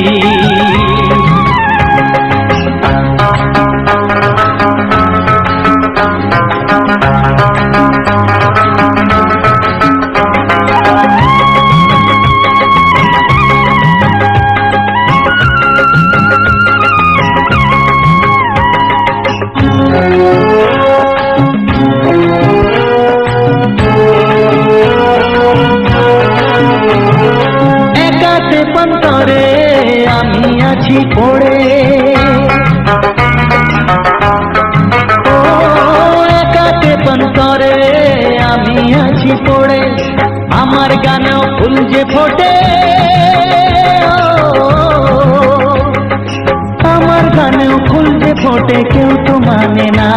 একাতে পন্তরে আমি আছি পড়ে, ও একাতে পন্তরে আমি আছি পড়ে, আমার গানেও ফুল যে ফোটে, আমার গানেও ফুল যে ফোটে, কেউ তো মানে না,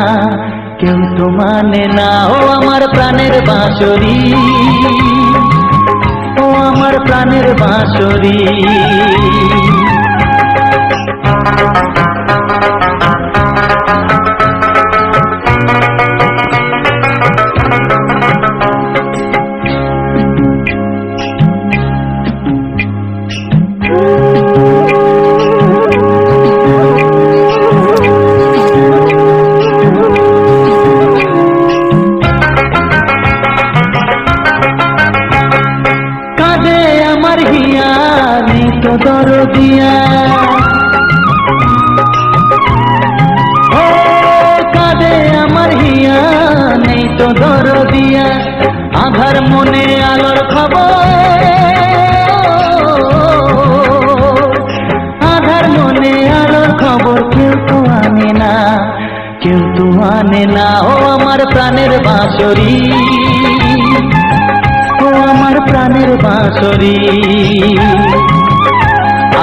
কেউ তো মানে না। ও আমার প্রাণের বাঁশরি, ও আমার প্রাণের বাঁশরি, কাঁদে আমার হিয়া নেই তো দরদিয়া, ও কাঁদে আমার হিয়া নেই তো দরদিয়া, আধার মনে আলোর খবর, আধার মনে আলোর খবর কেউ তো আনে না, কেউ তো আনে না। ও আমার প্রাণের বাঁশরি, ও আমার প্রাণের বাঁশরি,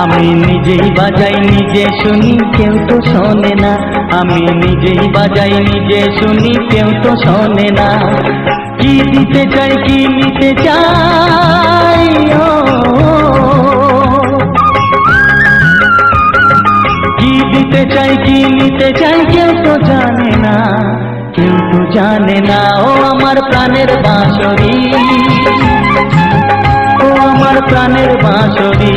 আমি নিজেই বাজাই নিজে শুনি কেউ তো শোনে না, আমি নিজেই বাজাই নিজে শুনি কেউ তো শোনে না। কি দিতে চাই কি নিতে চাই, ও কি দিতে চাই কি নিতে চাই কেউ তো জানে না, কেউ তো জানে না। ও আমার প্রাণের বাঁশরি, ও আমার প্রাণের বাঁশরি,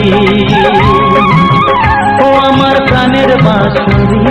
ও আমার প্রাণের বাঁশরি।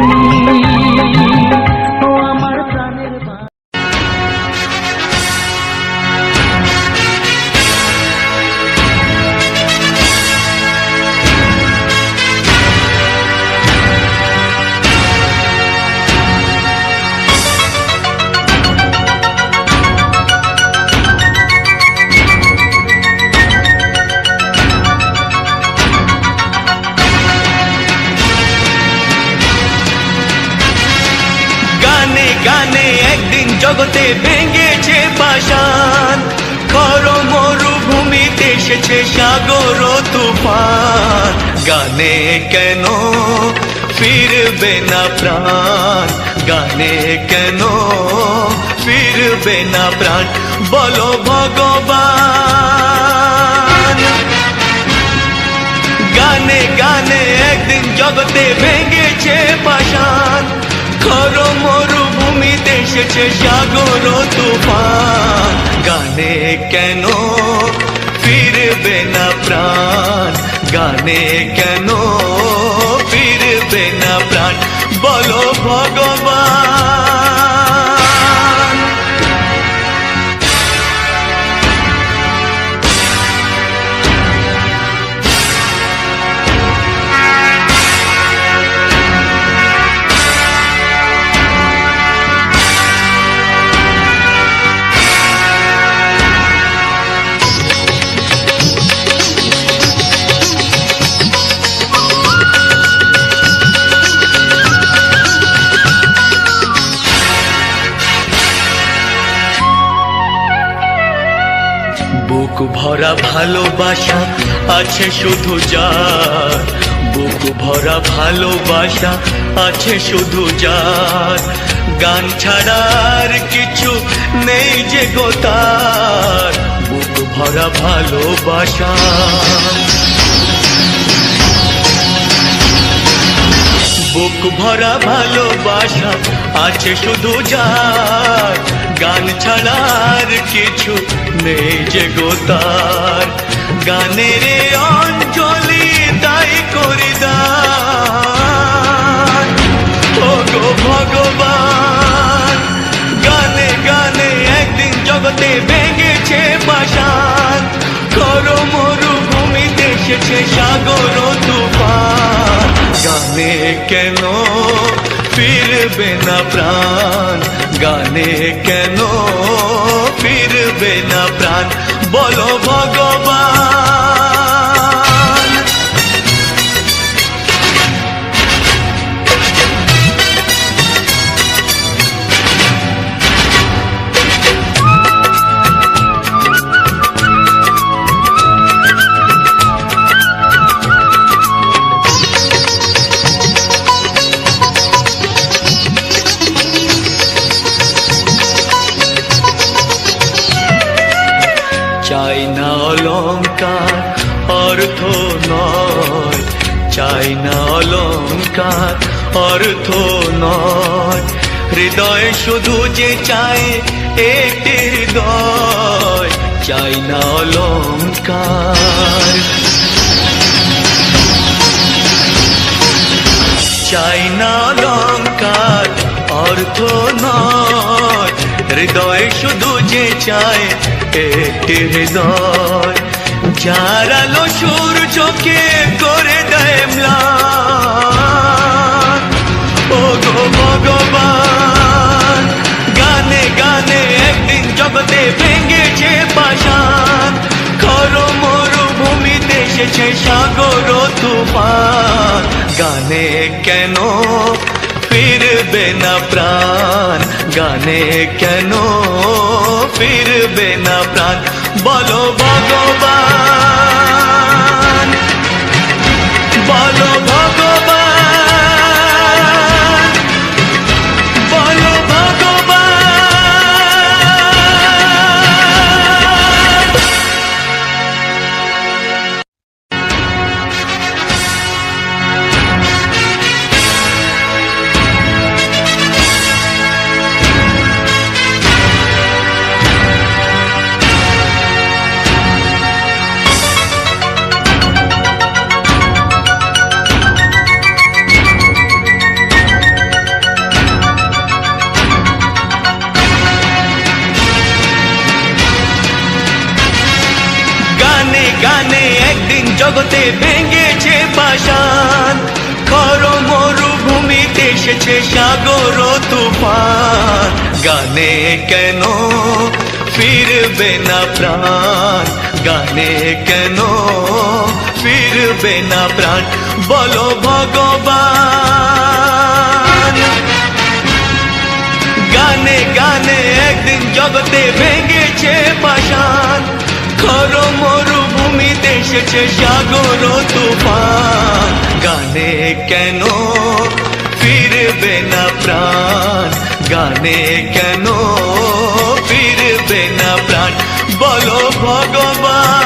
গানে গানে একদিন জগতে ভেঙেছে পাষাণ, খর মরুভূমিতে এসেছে সাগর তুফান। গানে কেন ফিরবে না প্রাণ, গানে কেন ফিরবে না প্রাণ, বলো ভগবান। গানে গানে একদিন জগতে ভেঙেছে পাষাণ, খর মরুভূমিতে এসেছে সাগর তুফান। গানে কেন ফিরবে না প্রাণ, গানে কেন ফিরবে না প্রাণ, বলো ভগবান। বুক ভরা ভালোবাসা আছে শুধু যার, বুক ভরা ভালোবাসা আছে শুধু যার, গান ছাড়ার কিছু নেই যে গো তার। বুক ভরা ভালোবাসা, বুক ভরা ভালোবাসা আছে শুধু যার, গান ছাড়ার কিছু নেই যে গো তার। গানের অঞ্জলি তাই করি দান, ও গো ভগবান। গানে গানে একদিন জগতে ভেঙেছে পাষাণ, খর মরুভূমিতে এসেছে সাগর তুফান। গানে কেন ফিরবে না প্রাণ, গানে কেন ফিরবে না প্রাণ, বলো ভগবান। চাই না অলংকার অর্থ নয়, চাই না অলংকার অর্থ নয়, হৃদয় শুধু যে চায় একটি হৃদয়। চাই না অলংকার, চাই না অলংকার অর্থ নয়, হৃদয় শুধু যে চায় একটি হৃদয়। যার আলো সূর্যকে করে দেয় ম্লান, ও গো ভগবান। গানে গানে একদিন জগতে ভেঙেছে পাষাণ, খর মরুভূমিতে এসেছে সাগর তুফান। গানে কেন ফিরবে না প্রাণ, গানে কেন ফিরবে না প্রাণ, বলো ভগবান, বলো ভগবান, বলো ভগবান। গানে একদিন জগতে ভেঙেছে পাষাণ, খর মরুভূমিতে এসেছে সাগর তুফান। গানে কেন ফিরবে না প্রাণ, গানে কেন ফিরবে না প্রাণ, বলো ভগবান। গানে গানে একদিন জগতে ভেঙেছে পাষাণ, খর মরুভূমিতে এসেছে সাগর তুফান। গানে কেন ফিরবে না প্রাণ, গানে কেন ফিরবে না প্রাণ, বলো ভগবান।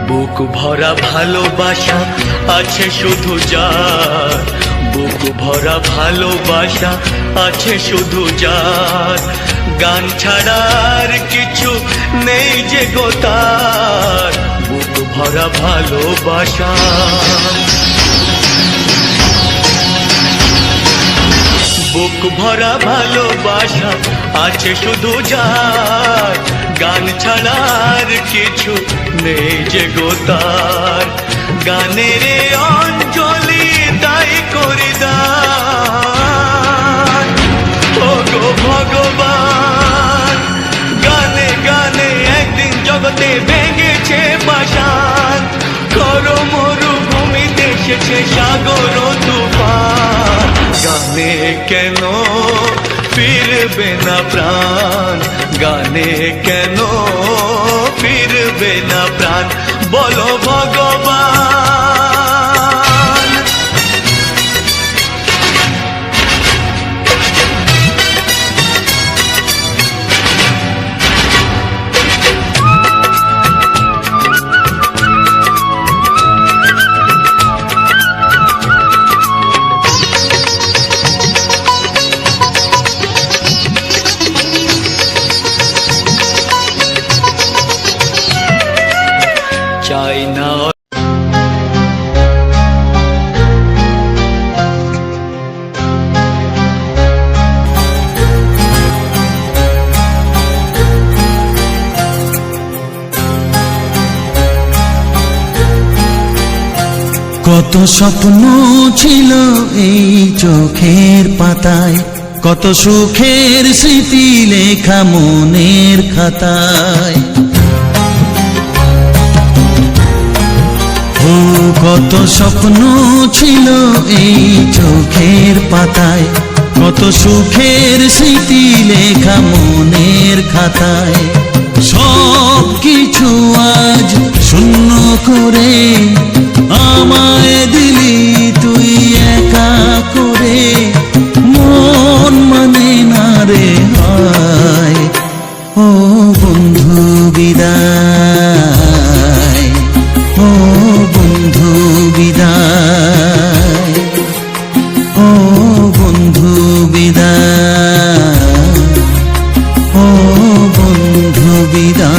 বুক ভরা ভালোবাসা আছে শুধু যার, বুক ভরা ভালোবাসা আছে শুধু যার, গান ছাড়ার কিছু নেই যে গো তার, বুক ভরা ভালোবাসা। বুক ভরা ভালোবাসা আছে শুধু যার, গান ছাড়ার কিছু নেই যে গো তার, গানের অঞ্জলি তাই করে দান ও গো ভগবান। গানে গানে একদিন জগতে ভেঙেছে পাষাণ, খর মরুভূমিতে এসেছে সাগর তুফান। গানে কেন ফিরবে না প্রাণ, গানে কেন ফিরবে না প্রাণ, বলো ভগবান। চাই না কত স্বপ্ন ছিল এই চোখের পাতায়, কত সুখের স্মৃতি লেখা মনের খাতায়। ও কত স্বপ্ন ছিল এই চোখের পাতায়, কত সুখের স্মৃতি লেখা মনের খাতায়। সব কিছু আজ শূন্য করে আমায় দিলি তুই একা করে, মন মানে না রে হায়। ও বন্ধু বিদায়, ও বন্ধু বিদায়, ও বন্ধু বিদায়, ও বন্ধু বিদায়।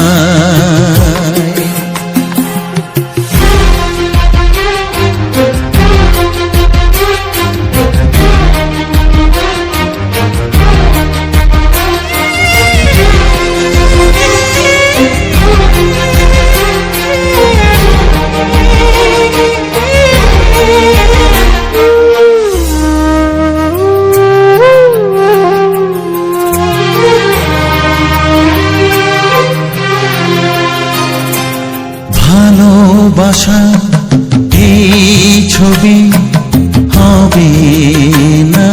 ভালোবাসা এই ছবি হবে না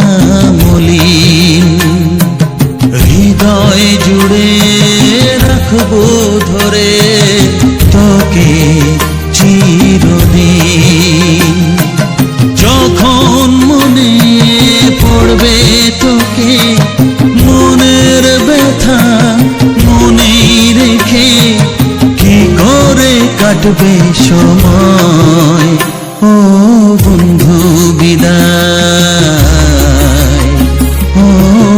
মলিন, হৃদয় জুড়ে রাখবো ধরে তোকে চিরদিন। যখন মনে পড়বে তোকে মনের ব্যথা মনেই রেখে, কি করে কাটবে সময়। ও বন্ধু বিদায়, ও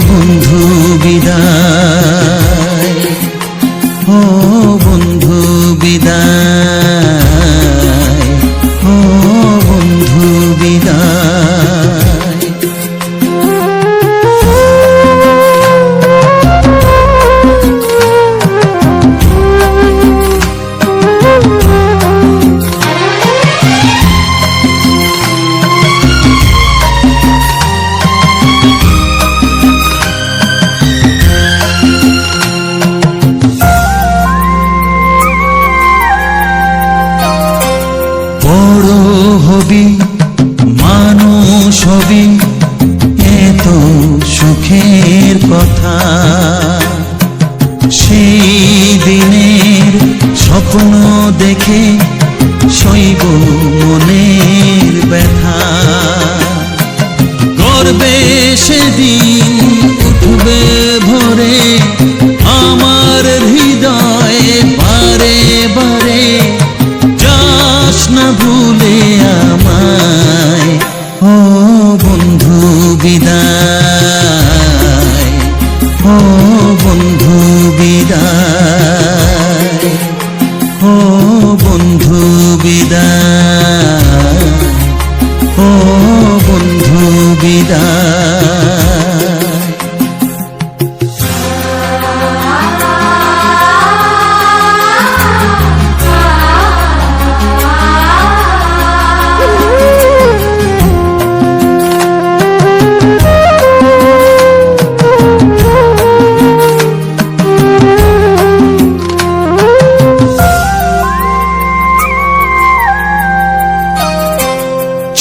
বন্ধু বিদায়, ও বন্ধু বিদায়, ও বন্ধু বিদায়। বড় হবি মানুষ হবি এত সুখের কথা, সেই দিনের স্বপ্ন দেখে শৈব মনের ব্যথা। গর্বে সেদিন উঠবে ভরে আমার হৃদয়ে বারে বারে, যাস না ভুলে আমায় ও বন্ধু বিদায়, ও বন্ধু বিদায়, ও বন্ধু বিদায়, ও বন্ধু বিদায়।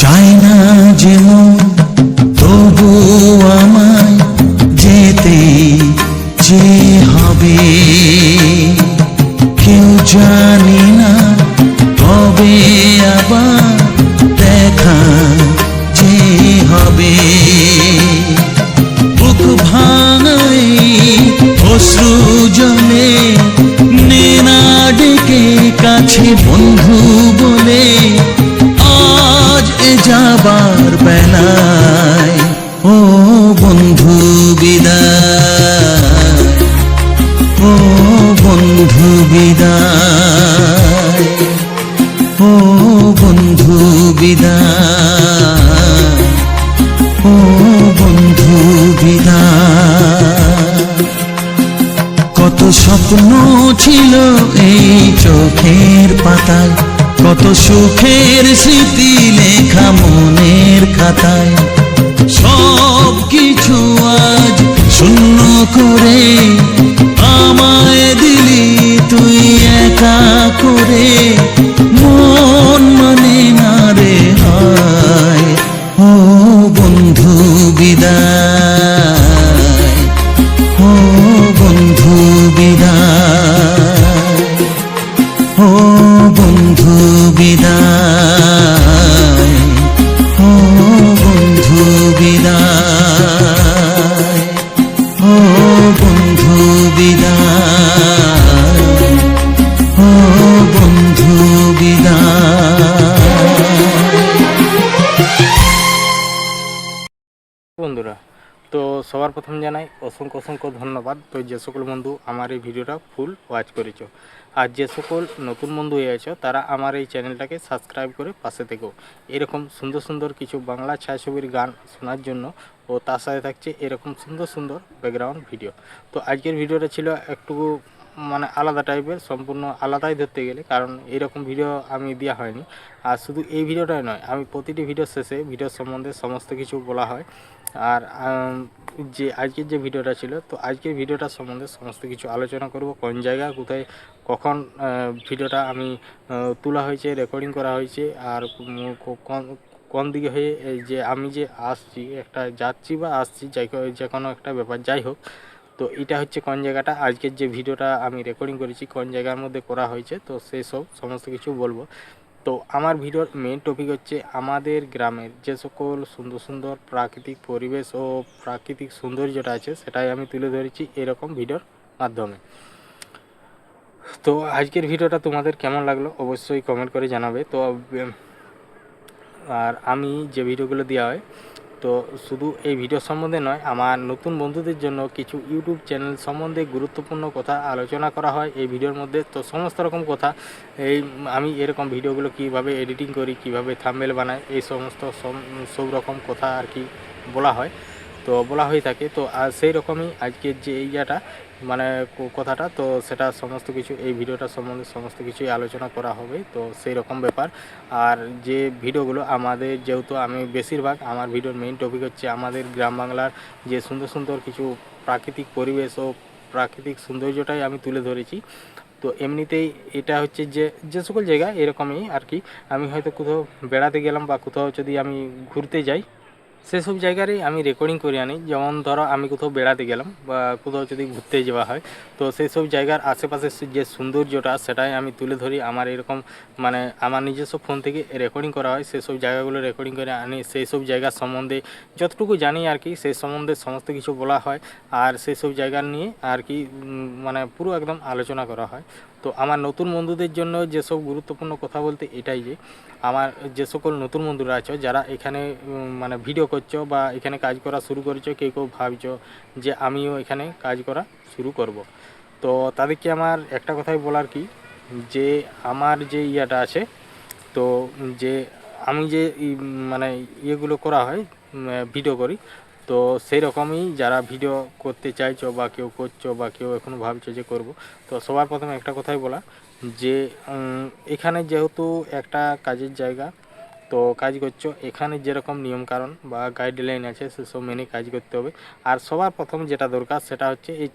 চাই না যেমন তবু আমায় যেতে যে হবে, কেউ জানি না কবে আবার দেখা যে হবে। বুক ভাঙাই অশ্রু জলে নে না ডেকে কাছে বন্ধু বলে, আজ এ যাবার বেলায় ও বন্ধু বিদায়, ও বন্ধু বিদায়, ও বন্ধু বিদায়, ও বন্ধু বিদায়। কত স্বপ্ন ছিল এই চোখের পাতায়, কত সুখের স্মৃতি লেখা মনের খাতায়, সব কিছু আজ শূন্য করে আমায় দিলি তুই একা করে। মন মানে না রে হায় ও বন্ধু বিদায়, ও বন্ধু বিদায়, ও বন্ধু বিদায়, ও বন্ধু বিদায়, ও বন্ধু বিদায়, ও বন্ধু বিদায়। বন্ধুরা, তো সবার প্রথম জানাই অসংখ্য অসংখ্য ধন্যবাদ। তো যে সকল বন্ধু আমার এই ভিডিওটা ফুল ওয়াচ করেছো, আর যে সকল নতুন বন্ধু হয়ে আছো তারা আমার এই চ্যানেলটাকে সাবস্ক্রাইব করে পাশে থেকো। এরকম সুন্দর সুন্দর কিছু বাংলা ছায়াছবির গান শোনার জন্য, ও তার সাথে থাকছে এরকম সুন্দর সুন্দর ব্যাকগ্রাউন্ড ভিডিও। তো আজকের ভিডিওটা ছিল একটু মানে আলাদা টাইপের, সম্পূর্ণ আলাদাই ধরতে গেলে, কারণ এইরকম ভিডিও আমি দেওয়া হয়নি। আর শুধু এই ভিডিওটাই নয়, আমি প্রতিটি ভিডিও শেষে ভিডিও সম্বন্ধে সমস্ত কিছু বলা হয়। আর যে আজকের যে ভিডিওটা ছিল, তো আজকের ভিডিওটা সম্বন্ধে সমস্ত কিছু আলোচনা করব, কোন জায়গা কোথায় কখন ভিডিওটা আমি তোলা হয়েছে, রেকর্ডিং করা হয়েছে, আর কোন দিকে হয়ে এই যে আমি যে আসছি, একটা যাচ্ছি বা আসছি, যে কোনো একটা ব্যাপার যাই হোক। তো এটা হচ্ছে কোন জায়গাটা, আজকের যে ভিডিওটা আমি রেকর্ডিং করেছি কোন জায়গার মধ্যে করা হয়েছে, তো সেই সব সমস্ত কিছু বলবো। তো আমার ভিডিওর মেন টপিক হচ্ছে আমাদের গ্রামের যে সকল সুন্দর সুন্দর প্রাকৃতিক পরিবেশ ও প্রাকৃতিক সৌন্দর্যটা আছে, সেটাই আমি তুলে ধরেছি এরকম ভিডিওর মাধ্যমে। তো আজকের ভিডিওটা তোমাদের কেমন লাগলো অবশ্যই কমেন্ট করে জানাবে। তো আর আমি যে ভিডিওগুলো দেওয়া হয়, তো তো শুধু এই ভিডিও সম্বন্ধে নয়, আমার নতুন বন্ধুদের জন্য কিছু ইউটিউব চ্যানেল সম্বন্ধে গুরুত্বপূর্ণ কথা আলোচনা করা হয় এই ভিডিওর মধ্যে। তো সমস্ত রকম কথা, এই আমি এরকম ভিডিওগুলো কিভাবে এডিটিং করি, কিভাবে থাম্বনেল বানাই, এই সমস্ত সব রকম কথা আর কি বলা হয়, তো বলা হয়ে থাকে। তো আর সেই রকমই আজকের যে এইটা মানে কথাটা, তো সেটা সমস্ত কিছু এই ভিডিওটা সম্বন্ধে সমস্ত কিছুই আলোচনা করা হবে। তো সেই রকম ব্যাপার। আর যে ভিডিওগুলো আমাদের, যেহেতু আমি বেশিরভাগ আমার ভিডিওর মেইন টপিক হচ্ছে আমাদের গ্রাম বাংলার যে সুন্দর সুন্দর কিছু প্রাকৃতিক পরিবেশ ও প্রাকৃতিক সৌন্দর্যটাই আমি তুলে ধরেছি। তো এমনিতেই এটা হচ্ছে যে সকল জায়গা এরকমই আর কি, আমি হয়তো কোথাও বেড়াতে গেলাম বা কোথাও যদি আমি ঘুরতে যাই, সেসব জায়গারই আমি রেকর্ডিং করে আনি। যেমন ধরো আমি কোথাও বেড়াতে গেলাম বা কোথাও যদি ঘুরতে যাওয়া হয়, তো সেই সব জায়গার আশেপাশের যে সৌন্দর্যটা সেটাই আমি তুলে ধরি। আমার এরকম মানে আমার নিজস্ব ফোন থেকে রেকর্ডিং করা হয়, সেসব জায়গাগুলো রেকর্ডিং করে আনি। সেই সব জায়গার সম্বন্ধে যতটুকু জানি আর কি, সেই সম্বন্ধে সমস্ত কিছু বলা হয়। আর সেই সব জায়গা নিয়ে আর কি মানে পুরো একদম আলোচনা করা হয়। তো আমার নতুন বন্ধুদের জন্য যেসব গুরুত্বপূর্ণ কথা বলতে এটাই যে আমার যে সকল নতুন বন্ধুরা আছো যারা এখানে মানে ভিডিও করছো বা এখানে কাজ করা শুরু করেছো, কেউ কেউ ভাবছো যে আমিও এখানে কাজ করা শুরু করব, তো তাদেরকে আমার একটা কথাই বলার কি, যে আমার যে ইয়েটা আছে, তো যে আমি যে মানে ইয়েগুলো করা হয়, ভিডিও করি, তো সেই রকমই যারা ভিডিও করতে চাইছো বা কেউ করছো বা কেউ এখনও ভাবছো যে করব, তো সবার প্রথমে একটা কথাই বলা যে এখানে যেহেতু একটা কাজের জায়গা, তো কাজ করছো, এখানে যেরকম নিয়মকানুন বা গাইডলাইন আছে সেসব মেনে কাজ করতে হবে। আর সবার প্রথম যেটা দরকার সেটা হচ্ছে এই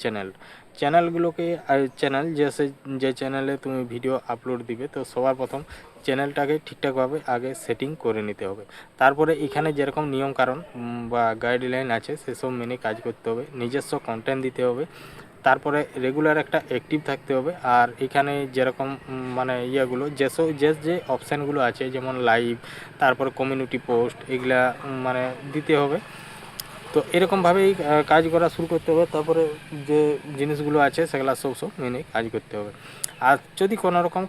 চ্যানেলগুলোকে, চ্যানেল যে চ্যানেলে তুমি ভিডিও আপলোড দিবে, তো সবার প্রথম চ্যানেলটাকে ঠিকঠাকভাবে আগে সেটিং করে নিতে হবে। তারপরে এখানে যেরকম নিয়মকানুন বা গাইডলাইন আছে সেসব মেনে কাজ করতে হবে, নিজস্ব কন্টেন্ট দিতে হবে, তারপরে রেগুলার একটা অ্যাক্টিভ থাকতে হবে। আর এখানে যেরকম মানে ইয়েগুলো যে অপশানগুলো আছে, যেমন লাইভ, তারপরে কমিউনিটি পোস্ট, এগুলা মানে দিতে হবে। তো এরকমভাবেই কাজ করা শুরু করতে হবে। তারপরে যে জিনিসগুলো আছে সেগুলো সব মেনে কাজ করতে হবে। আর যদি কোনো রকম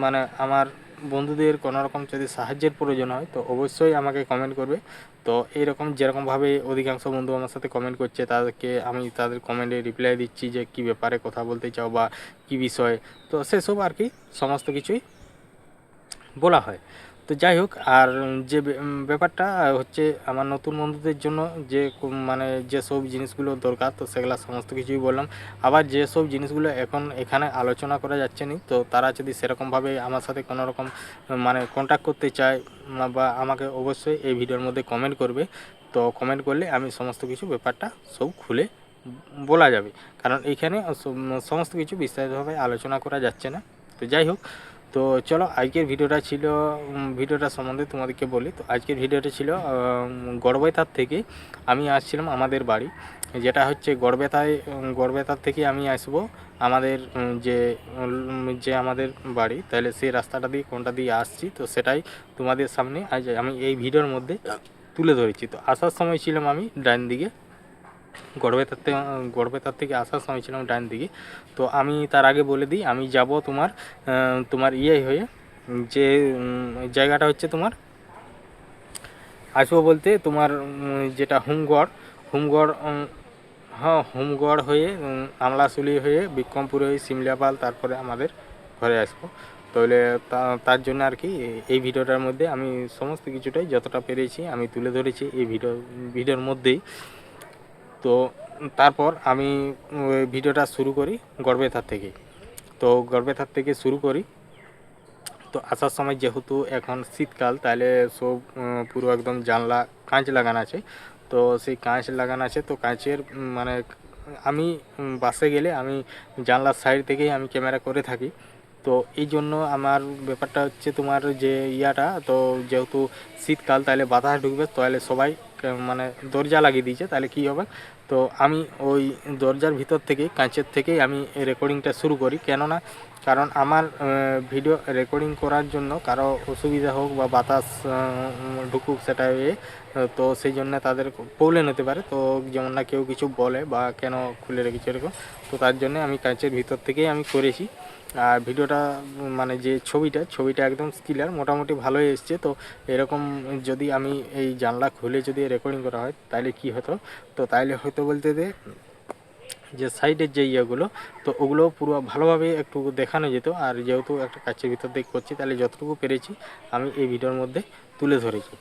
মানে আমার বন্ধুদের কোনো রকম যদি সাহায্যের প্রয়োজন হয়, তো অবশ্যই আমাকে কমেন্ট করবে। তো এইরকম যেরকমভাবে অধিকাংশ বন্ধু আমার সাথে কমেন্ট করছে, তাদেরকে আমি তাদের কমেন্টে রিপ্লাই দিচ্ছি যে কী ব্যাপারে কথা বলতে চাও বা কী বিষয়ে, তো সেসব আর কি সমস্ত কিছুই বলা হয়। তো যাই হোক, আর যে ব্যাপারটা হচ্ছে আমার নতুন বন্ধুদের জন্য যে মানে যেসব জিনিসগুলো দরকার, তো সেগুলো সমস্ত কিছুই বললাম। আবার যেসব জিনিসগুলো এখন এখানে আলোচনা করা যাচ্ছে না, তো তারা যদি সেরকমভাবে আমার সাথে কোনো রকম মানে কন্ট্যাক্ট করতে চায় বা আমাকে অবশ্যই এই ভিডিওর মধ্যে কমেন্ট করবে। তো কমেন্ট করলে আমি সমস্ত কিছু ব্যাপারটা সব খুলে বলা যাবে, কারণ এইখানে সমস্ত কিছু বিস্তারিতভাবে আলোচনা করা যাচ্ছে না। তো যাই হোক, তো চলো আজকের ভিডিওটা সম্বন্ধে তোমাদেরকে বলি। তো আজকের ভিডিওটা ছিল গড়বেতার থেকে আমি আসছিলাম আমাদের বাড়ি, যেটা হচ্ছে গড়বেতার থেকে আমি আসবো আমাদের যে আমাদের বাড়ি, তাহলে সেই রাস্তাটা দিয়ে কোনটা দিয়ে আসছি, তো সেটাই তোমাদের সামনে আজ আমি এই ভিডিওর মধ্যে তুলে ধরেছি। তো আসার সময় ছিলাম আমি ডান দিকে, গড়বেতার থেকে আসার সময় ছিলাম ডান দিকে। তো আমি তার আগে বলে দিই, আমি যাব তোমার ইয়ে হয়ে, যে জায়গাটা হচ্ছে তোমার আসবো বলতে তোমার যেটা হোমগড় হ্যাঁ, হোমগড় হয়ে আমলাশুলি হয়ে বিক্রমপুর হয়ে সিমলাপাল, তারপরে আমাদের ঘরে আসবো। তাহলে তার জন্য আর কি এই ভিডিওটার মধ্যে আমি সমস্ত কিছুটাই যতটা পেরেছি আমি তুলে ধরেছি এই ভিডিওর মধ্যেই। তো তারপর আমি ভিডিওটা শুরু করি গড়বেতার থেকে। তো গড়বেতার থেকে শুরু করি। তো আসার সময় যেহেতু এখন শীতকাল, তাহলে সব পুরো একদম জানলা কাঁচ লাগানো আছে। তো সেই কাঁচ লাগানো আছে, তো কাঁচের মানে আমি বাসে গেলে আমি জানলার সাইড থেকেই আমি ক্যামেরা করে থাকি। তো এই জন্য আমার ব্যাপারটা হচ্ছে তোমার যে ইয়াটা, তো যেহেতু শীতকাল তাহলে বাতাস ঢুকবে, তাহলে সবাই মানে দরজা লাগিয়ে দিয়েছে, তাহলে কী হবে, তো আমি ওই দরজার ভিতর থেকেই কাঁচের থেকেই আমি রেকর্ডিংটা শুরু করি। কারণ আমার ভিডিও রেকর্ডিং করার জন্য কারো অসুবিধা হোক বা বাতাস ঢুকুক সেটা তো সেই জন্য তাদের প্রবলেম হতে পারে। তো যেমন না কেউ কিছু বলে বা কেন খুলে রেখেছে এরকম, তো তার জন্য আমি কাঁচের ভিতর থেকেই আমি করেছি। আর ভিডিওটা মানে যে ছবিটা একদম ক্লিয়ার মোটামুটি ভালোই এসছে। তো এরকম যদি আমি এই জানলা খুলে যদি রেকর্ডিং করা হয় তাহলে কি হতো, তো তাইলে হয়তো বলতে যে সাইডের যে ইয়েগুলো তো ওগুলো পুরো ভালোভাবে একটু দেখানো যেত। আর যেহেতু একটা কাছের ভিতর দিয়ে করছি তাহলে যতটুকু পেরেছি আমি এই ভিডিওর মধ্যে তুলে ধরেছি।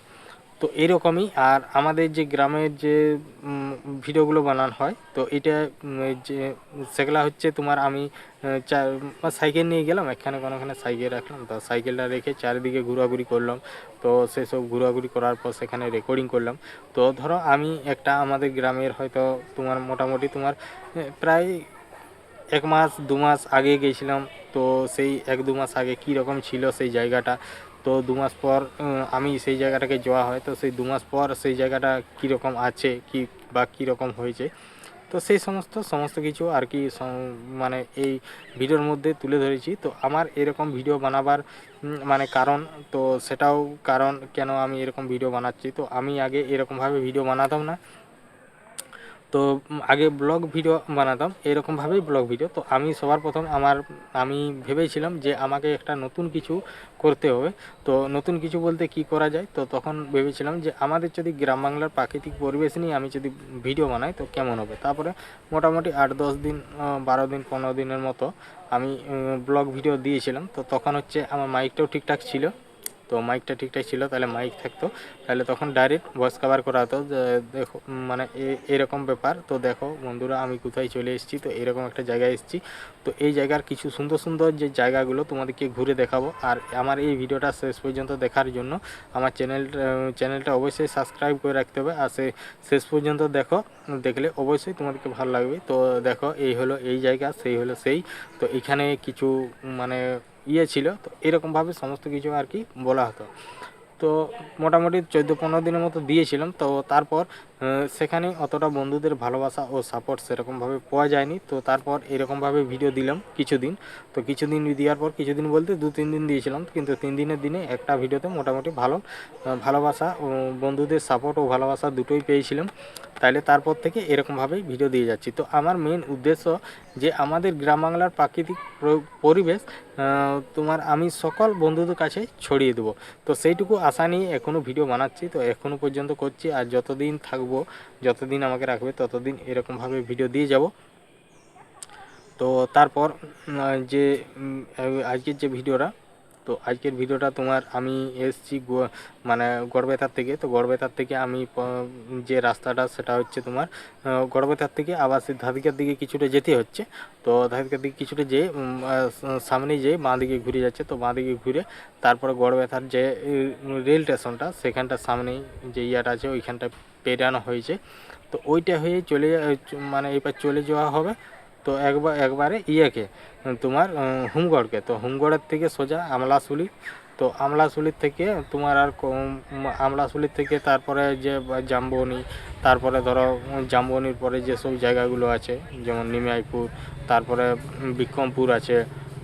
তো এরকমই আর আমাদের যে গ্রামের যে ভিডিওগুলো বানানো হয় তো এটা যে সেগুলা হচ্ছে তোমার আমি সাইকেল নিয়ে গেলাম, এখানে কোনোখানে সাইকেল রাখলাম, তো সাইকেলটা রেখে চারিদিকে ঘোরাঘুরি করলাম। তো সেসব ঘোরাঘুরি করার পর সেখানে রেকর্ডিং করলাম। তো ধরো আমি একটা আমাদের গ্রামের হয়তো তোমার মোটামুটি তোমার প্রায় 1 মাস 2 মাস আগে গিয়েছিলাম। তো সেই 1-2 মাস আগে কী রকম ছিল সেই জায়গাটা, তো 2 মাস পর আমি সেই জায়গাটাকে যাওয়া হয়, তো সেই 2 মাস পর সেই জায়গাটা কীরকম আছে কি বা কীরকম হয়েছে, তো সেই সমস্ত কিছু আর কি মানে এই ভিডিওর মধ্যে তুলে ধরেছি। তো আমার এরকম ভিডিও বানাবার মানে কারণ, তো সেটাও কারণ কেন আমি এরকম ভিডিও বানাচ্ছি। তো আমি আগে এরকমভাবে ভিডিও বানাতাম না, তো আগে ব্লগ ভিডিও বানাতাম এরকমভাবেই ব্লগ ভিডিও। তো আমি সবার প্রথম আমি ভেবেছিলাম যে আমাকে একটা নতুন কিছু করতে হবে। তো নতুন কিছু বলতে কি করা যায়, তো তখন ভেবেছিলাম যে আমাদের যদি গ্রাম বাংলার প্রাকৃতিক পরিবেশ নিয়ে আমি যদি ভিডিও বানাই তো কেমন হবে। তারপরে মোটামুটি 8-10 দিন 12 দিন 15 দিনের মতো আমি ব্লগ ভিডিও দিয়েছিলাম। তো তখন হচ্ছে আমার মাইকটাও ঠিকঠাক ছিল, তো মাইকটা ঠিকঠাক ছিল তাহলে মাইক থাকতো, তাহলে তখন ডাইরেক্ট ভয়েস কভার করা হতো যে দেখো মানে এরকম ব্যাপার। তো দেখো বন্ধুরা আমি কোথায় চলে এসেছি, তো এরকম একটা জায়গায় এসেছি। তো এই জায়গার কিছু সুন্দর সুন্দর যে জায়গাগুলো তোমাদেরকে ঘুরে দেখাবো। আর আমার এই ভিডিওটা শেষ পর্যন্ত দেখার জন্য আমার চ্যানেলটা অবশ্যই সাবস্ক্রাইব করে রাখতে হবে। আর শেষ পর্যন্ত দেখলে অবশ্যই তোমাদেরকে ভালো লাগবে। তো দেখো এই হলো এই জায়গা, সেই হলো সেই, তো এখানে কিছু মানে ছিল, তো এরকমভাবে সমস্ত কিছু আর কি বলা হতো। তো মোটামুটি 14-15 দিনের মতো দিয়েছিলাম। তো তারপর সেখানে অতটা বন্ধুদের ভালোবাসা ও সাপোর্ট সেরকমভাবে পাওয়া যায়নি। তো তারপর এরকমভাবে ভিডিও দিলাম কিছুদিন। তো কিছুদিন দেওয়ার পর কিছুদিন বলতে 2-3 দিন দিয়েছিলাম, কিন্তু 3 দিনের দিনে একটা ভিডিওতে মোটামুটি ভালোবাসা ও বন্ধুদের সাপোর্ট ও ভালোবাসা দুটোই পেয়েছিলাম। তাইলে তারপর থেকে এরকমভাবেই ভিডিও দিয়ে যাচ্ছি। তো আমার মেন উদ্দেশ্য যে আমাদের গ্রাম বাংলার প্রাকৃতিক পরিবেশ তোমার আমি সকল বন্ধুদের কাছে ছড়িয়ে দেবো। তো সেইটুকু আশা নিয়ে এখনও ভিডিও বানাচ্ছি, তো এখনও পর্যন্ত করছি। আর যতদিন থাকবো, যতদিন আমাকে রাখবে ততদিন এরকমভাবে ভিডিও দিয়ে যাব। তো তারপর যে আজকের যে ভিডিওটা, তো আজকের ভিডিওটা তোমার আমি এসেছি মানে গড়বেতার থেকে। তো গড়বেতার থেকে আমি যে রাস্তাটা সেটা হচ্ছে তোমার গড়বেতার থেকে আবার সেই ধাদিকার দিকে কিছুটা যেতে হচ্ছে। তো ধাদিকার দিকে কিছুটা যেয়ে সামনে যেয়ে বাঁ দিকে ঘুরে যাচ্ছে। তো বাঁ দিকে ঘুরে তারপরে গড়বেতার যে রেল স্টেশনটা সেখানটার সামনেই যে ইয়াটা আছে ওইখানটা পেরানো হয়েছে। তো ওইটা হয়ে মানে এবার চলে যাওয়া হবে। তো একবারে তোমার হুমগড়কে, তো হুমগড়ের থেকে সোজা আমলাশুলি। তো আমলাশুলির থেকে তোমার আমলাশুলির থেকে তারপরে যে জাম্বনি, তারপরে ধরো জাম্বনির পরে যেসব জায়গাগুলো আছে যেমন নিমাইপুর, তারপরে বিক্রমপুর আছে।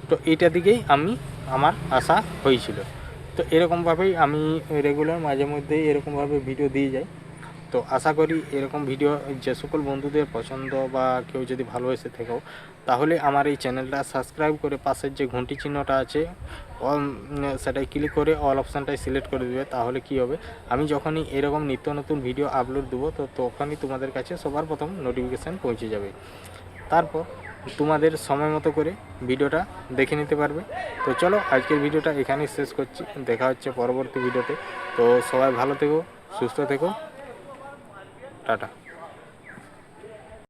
তো এইটা দিকেই আমার আশা হয়েছিল। তো এরকমভাবেই আমি রেগুলার মাঝে মধ্যেই এরকমভাবে ভিডিও দিয়ে যাই। তো আশা করি এরকম ভিডিও যে সকল বন্ধুদের পছন্দ বা কেউ যদি ভালোবেসে থাকো তাহলে আমার এই চ্যানেলটা সাবস্ক্রাইব করে পাশের যে ঘন্টি চিহ্নটা আছে সেটাই ক্লিক করে অল অপশানটাই সিলেক্ট করে দেবে। তাহলে কি হবে, আমি যখনই এরকম নিত্য নতুন ভিডিও আপলোড দেবো তো তখনই তোমাদের কাছে সবার প্রথম নোটিফিকেশান পৌঁছে যাবে। তারপর তোমাদের সময় মতো করে ভিডিওটা দেখে নিতে পারবে। তো চলো আজকের ভিডিওটা এখানেই শেষ করছি, দেখা হচ্ছে পরবর্তী ভিডিওতে। তো সবাই ভালো থেকো, সুস্থ থেকো, টাটা।